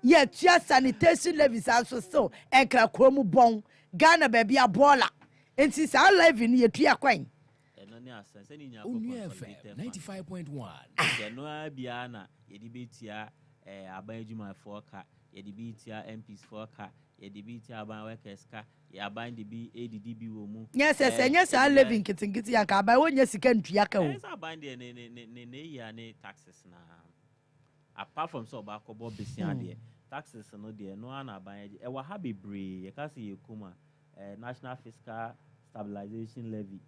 Yeah, just sanitation levies also so ekra kromu bon Ghana baby a bola. And since our levy ni etua kwan. Onye FM 95.1. January biana yedibetia abanjuma foka yedibetia MPs foka yedibetia aban workers ka yaban de bi ADDB wo mu. Yes yes our levy nkitingiti yanka aban wonya sika ntua ka wo. Yes aban de ne ya ne taxes na apart from so ba ko bo besia de taxes no de no ana aban e wa ha bebre ye ka se ye kuma national fiscal stabilization levy,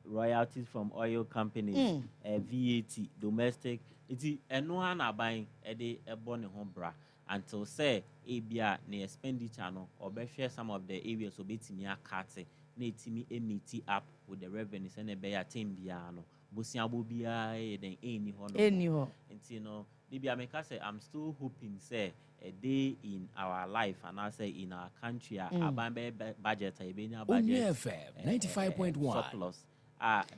royalties from oil companies, VAT, domestic. It's no one are buying a day a bonny home bra until say ABR near expenditure no or share some of the areas so bit me a cat need me meet up with the revenues and a bear team biano. Busiabu bia then any honor. And maybe I make us say I'm still hoping say a day in our life and I say in our country our budget budget 95.1 surplus.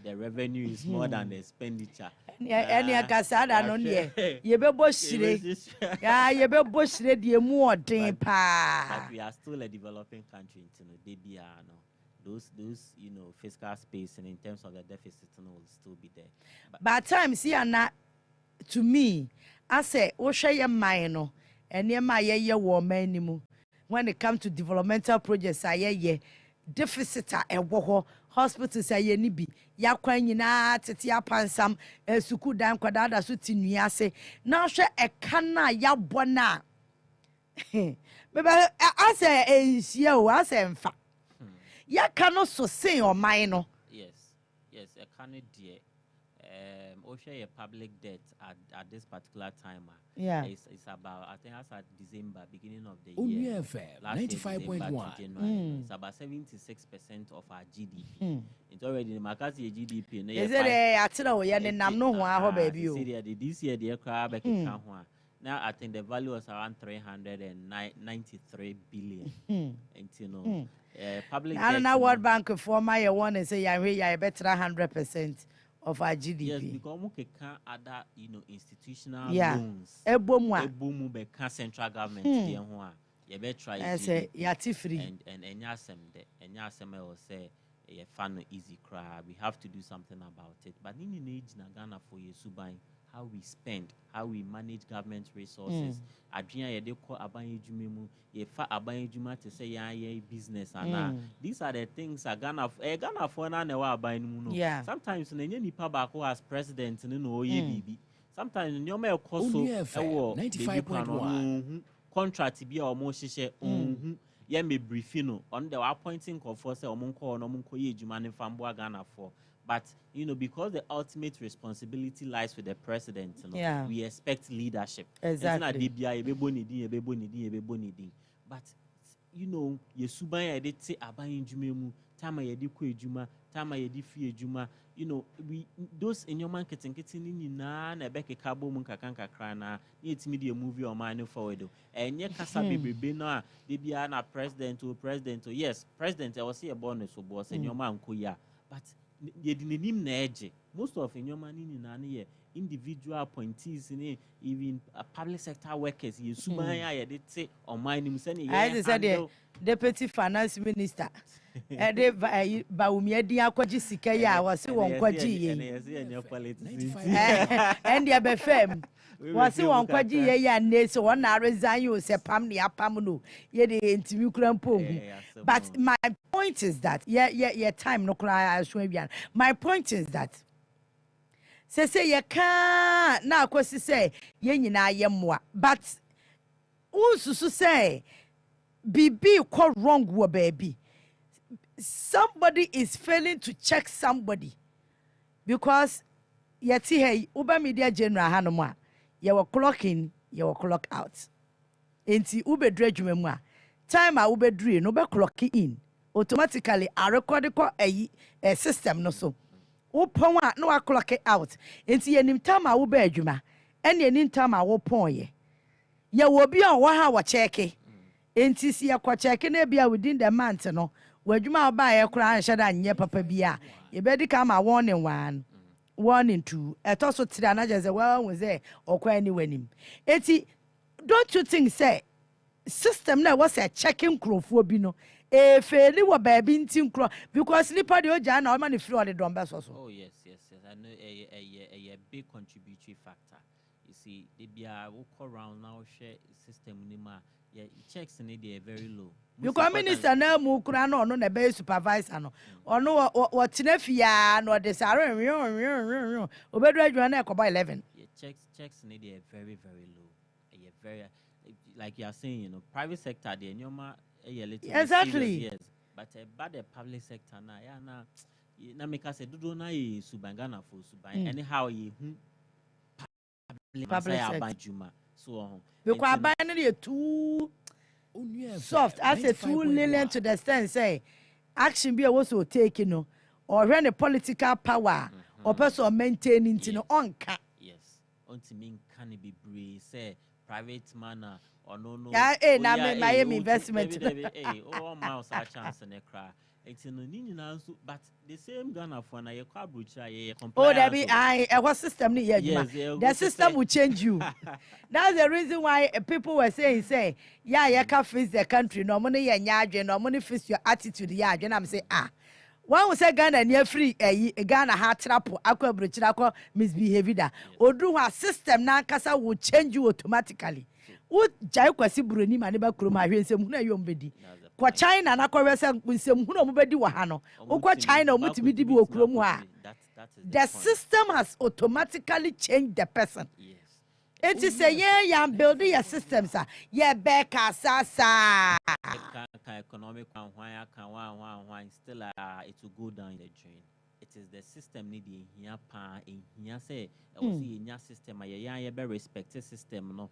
The revenue is more than the expenditure. Any casada no ye. You be boshire. Yeah, you be boshire the more thing pa. But we are still a developing country until those fiscal space and in terms of the deficit will still be there. But times here na to me, I say o share your mind no and your my ye woman nimu. When it comes to developmental projects, I deficit hospitals aye ni bi yakwan nyina tete apansam suku dan kwada da so tinua se na hwe eka na yabɔ na beba ase enhia o ase mfa yaka no so sen o man no yes eka no de o share public debt at this particular time it's about I think that's at December beginning of the year 95.1 it's about 76% of our GDP. It's already in Makasi GDP is it atira o ye ne nam no ho aho ba bi o this year the crab can now I think the value was around 393 billion and public debt. I don't know what bank for my one and say ya better 100% of our GDP. Yes, because we can other, institutional yeah. loans. Ebomu be can central government there one. You better try GDP. Yati free. And nyasem will say a fun easy cry. We have to do something about it. But in the age na Ghana for you subai, how we spend, how we manage government resources. Adrian ye de ko aban ejumemu, ye fa aban ejuma to say ye business and these are the things Ghana for na wa aban mu no. Yeah. Sometimes nenye nipa ba ko as president no ye bibi. Sometimes nyoma e koso ewo 95.1 contract bi a omo hihye ye me briefing on the appointing for say omo nko ye ejuma ne fambo Ghana for. But because the ultimate responsibility lies with the president, we expect leadership. Exactly. But ye suban ye de te aban jumemu, tama ye de ko ejuma, tama ye de fi ejuma. We those in your market ni na be kekabo mun kakan kakra na ye timi de movie o man forward. Enye kasa bebrebe na de bia na president. Yes, president I was say a bonus so boss in your man ko ya. But most of your money in individual appointees in even public sector workers. You subaya they say on my name sending. I said the deputy finance minister. Ede Baumia dia kwaji sika ya wasi won kwaji ye. And ya be fem. Wasi won kwaji ye ya ne so won na resign you say pam ne apam no. Ye de ntimi kura mpom. But my point is that time no cry. My point is that say you can na akwesi say ye nyina ye mmoa, but unsusu say bibi ko wrong wo baby. Somebody is failing to check somebody because yeti hey uba media general hanoma ye were clock in, ye were clock out. Enti ube dredwuma mu a time a ube dre no be clock in automatically a record a system no so upon wa no a clock out. Enti yenim time a ube adwuma ene yenim time a wo pon ye wo bi a wo ha wo check. Enti si ye kwa check na bia within the month no wadwuma ba ye kura anhye da nye papa bia ye be di ka ma warning 1 warning 2 eto so tiri anaje ze wa hu ze okwa ni wanim. Enti don't you think say system na was a checking crofo bi no fairly wa baby ntin kro because nipa de oja na o ma ne free the don beso so. Oh yes. I know a big contributory factor. You see, they be walk around now share system nima. Yeah, checks in it they are very low. Because minister na mu kura no na be supervisor no. Ono what tinafia no de sare obedu adwa na ekoba 11. Yeah, checks in it they are very low. Yeah, very like you are saying, private sector they nyoma a little exactly. Yes, but about the public sector na make us say do na subangana for suban anyhow you public sector so because ban na too soft as a too lenient to the sense say action be was so taking or when the political power or person maintaining to no onka. Yes, onti mean can be brave say private manner or no na my investment oh mouse a chance and a cry. It's in the but the same Ghana for na ye kwa brucha ye oh there be what system ni the system will change you. That's the reason why people were saying you can face the country no money ye nyadwe no money face your attitude ya adwe na me say one we say Ghana near free Ghana ha trap akwa bruchira akwa misbehave da odu wa system na kasa will change you automatically. Wo jai kwasi buroni ma ne ba kroma ahwe nsem hu na yom bedi kwa China na kwa wese nsem hu na mo bedi wa ha no kwa China mo timi di bi okrom ha the system has automatically changed the person. Yes. It is say yeah building your systems yeah back sasa economic and why still it will go down the drain. It is the system need here pa here say see nya system ya be respect system no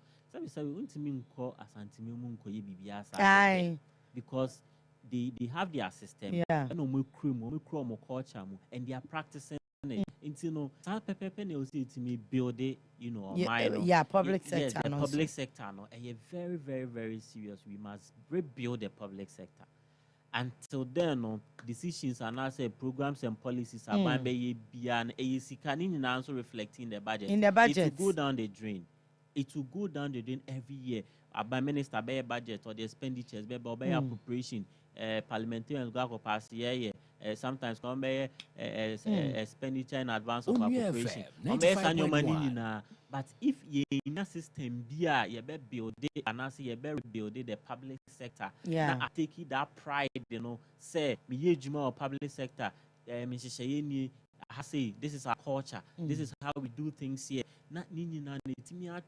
so we want to mean call asantimi mu nko ye bibia asa because they have their system and o mo culture mu and they are practicing it into some pepe na o see to me build it public sector yes, the public sector no and very serious. We must rebuild the public sector until then, no decisions and also programs and policies are by beyond a also reflecting the budget. In the budget. It will go down the drain. It will go down the drain every year. By minister, by budget or the expenditures, by appropriation, parliamentarians go pass sometimes come by expenditure in advance of appropriation. But if you in a system you be build it and I say you be rebuild the public sector. Now I take it that pride, say me juma public sector, I say this is our culture, this is how we do things here. Not nini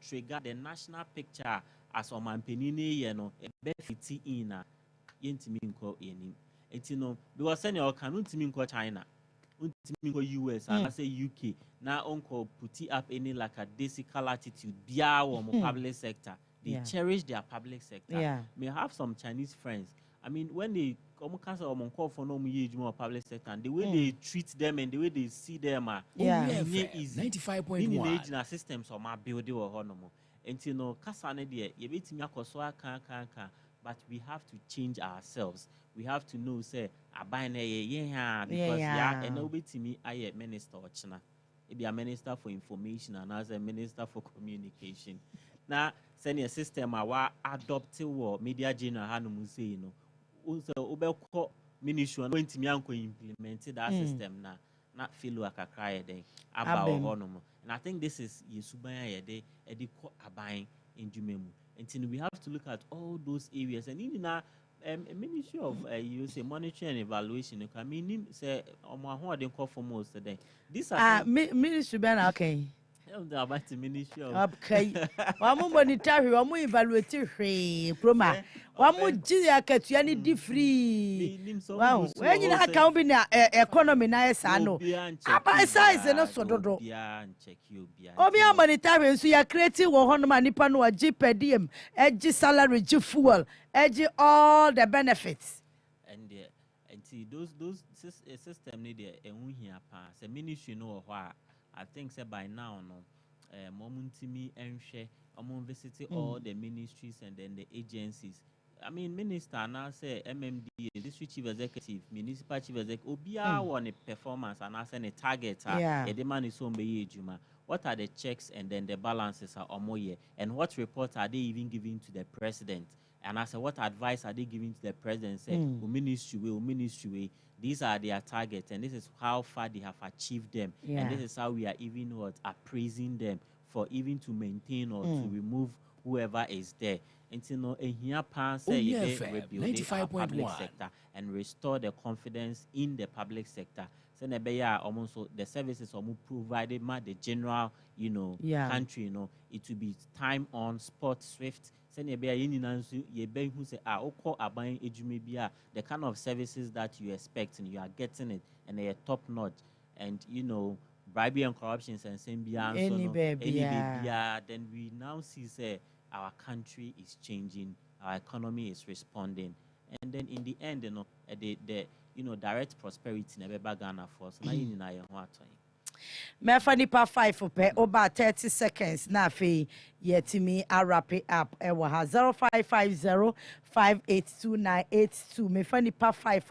trigger the national picture as a man penini, a befiti in a yentiminko in it. Because senior cannot China. US and I say UK now uncle put up any like a daisical attitude or public sector. They cherish their public sector. May have some Chinese friends. I mean, when they come call for no more public sector, and the way they treat them and the way they see them are easy. 95.1 systems or my building or honomo. And Kasane dear, you beat me but we have to change ourselves. We have to know, say, I buy because and nobody to me, I am minister or China. It be a minister for information and as a minister for communication. Now, send a system I adopted or media general Hanum say, also Obel ministry and going to me implemented that system now. Not feel like a cry day about honor. And I think this is Yesubaya day, a buying in Jumemu. And we have to look at all those areas. And in a ministry of you say monitoring and evaluation, I mean, say, who didn't call for most today. These are ministry, okay. About the ministry of okay. One monitor, one more evaluative proma. One more Jia Katuani free. Wow, when you have come in economy, nice, I know. By size and also do. Obia monitoring, so you are creating 100 manipano, a G per diem, edgy salary, G fuel, edgy all the benefits. And see, those system need a here pass. A ministry know why. I think say by now, Momuntimi and share visit all the ministries and then the agencies. I mean, minister now say MMD, district chief executive, municipal chief executive, Obia on a performance and I send a target. A demand is on Juma. What are the checks and then the balances are omoye? And what reports are they even giving to the president? And I said, what advice are they giving to the president? Say, ministry. These are their targets, and this is how far they have achieved them. And this is how we are even appraising them for even to maintain or to remove whoever is there. And here pass rebuild the public sector and restore the confidence in the public sector. So almost the services are provided by the general, country, it will be time on, spot, swift. The kind of services that you expect and you are getting it and they are top notch, and bribery and corruptions and same beyond then we now see our country is changing, our economy is responding, and then in the end the direct prosperity never Ghana for us. Now you know Mefa nipa 5 for over 30 seconds na fe yetimi a wrap it up ewa ha 0550582982 mefa nipa 5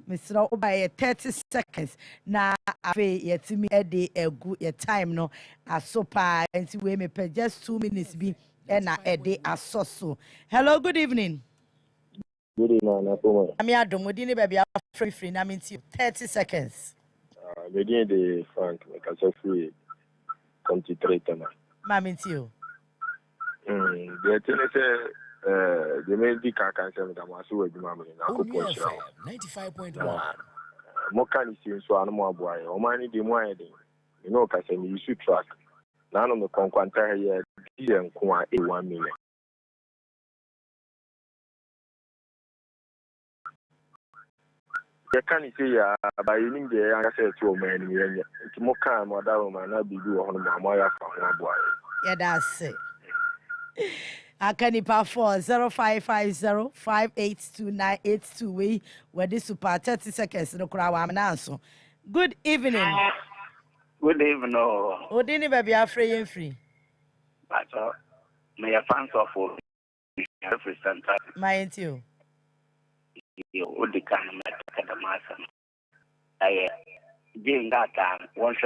Mr. Oba 30 seconds na afe yetimi ede egu your time no asopa enti we me pe just 2 minutes bi na ede asoso. Hello, good evening. Good evening, Ami adomodi ni baby free na minti 30 seconds. Begin the Frank, like I said, 23 tema. Mamintio. The thing is, the main big can say that my so good mammy. 95.1. More can you see so animal boy? Or money the more can say you should track. None of the conquanta here, and Kuma a 1 million. I can't say by using the answer to a man. It's more calm or down, and I'll be doing on my boy. Yeah, that's it. I can ipa 40550582982 where this super 30 seconds no crowd am answer. Good evening. Good evening. Odini baby afraid free. But may a fans of represent my you. you would the kind of matter. I being that time, once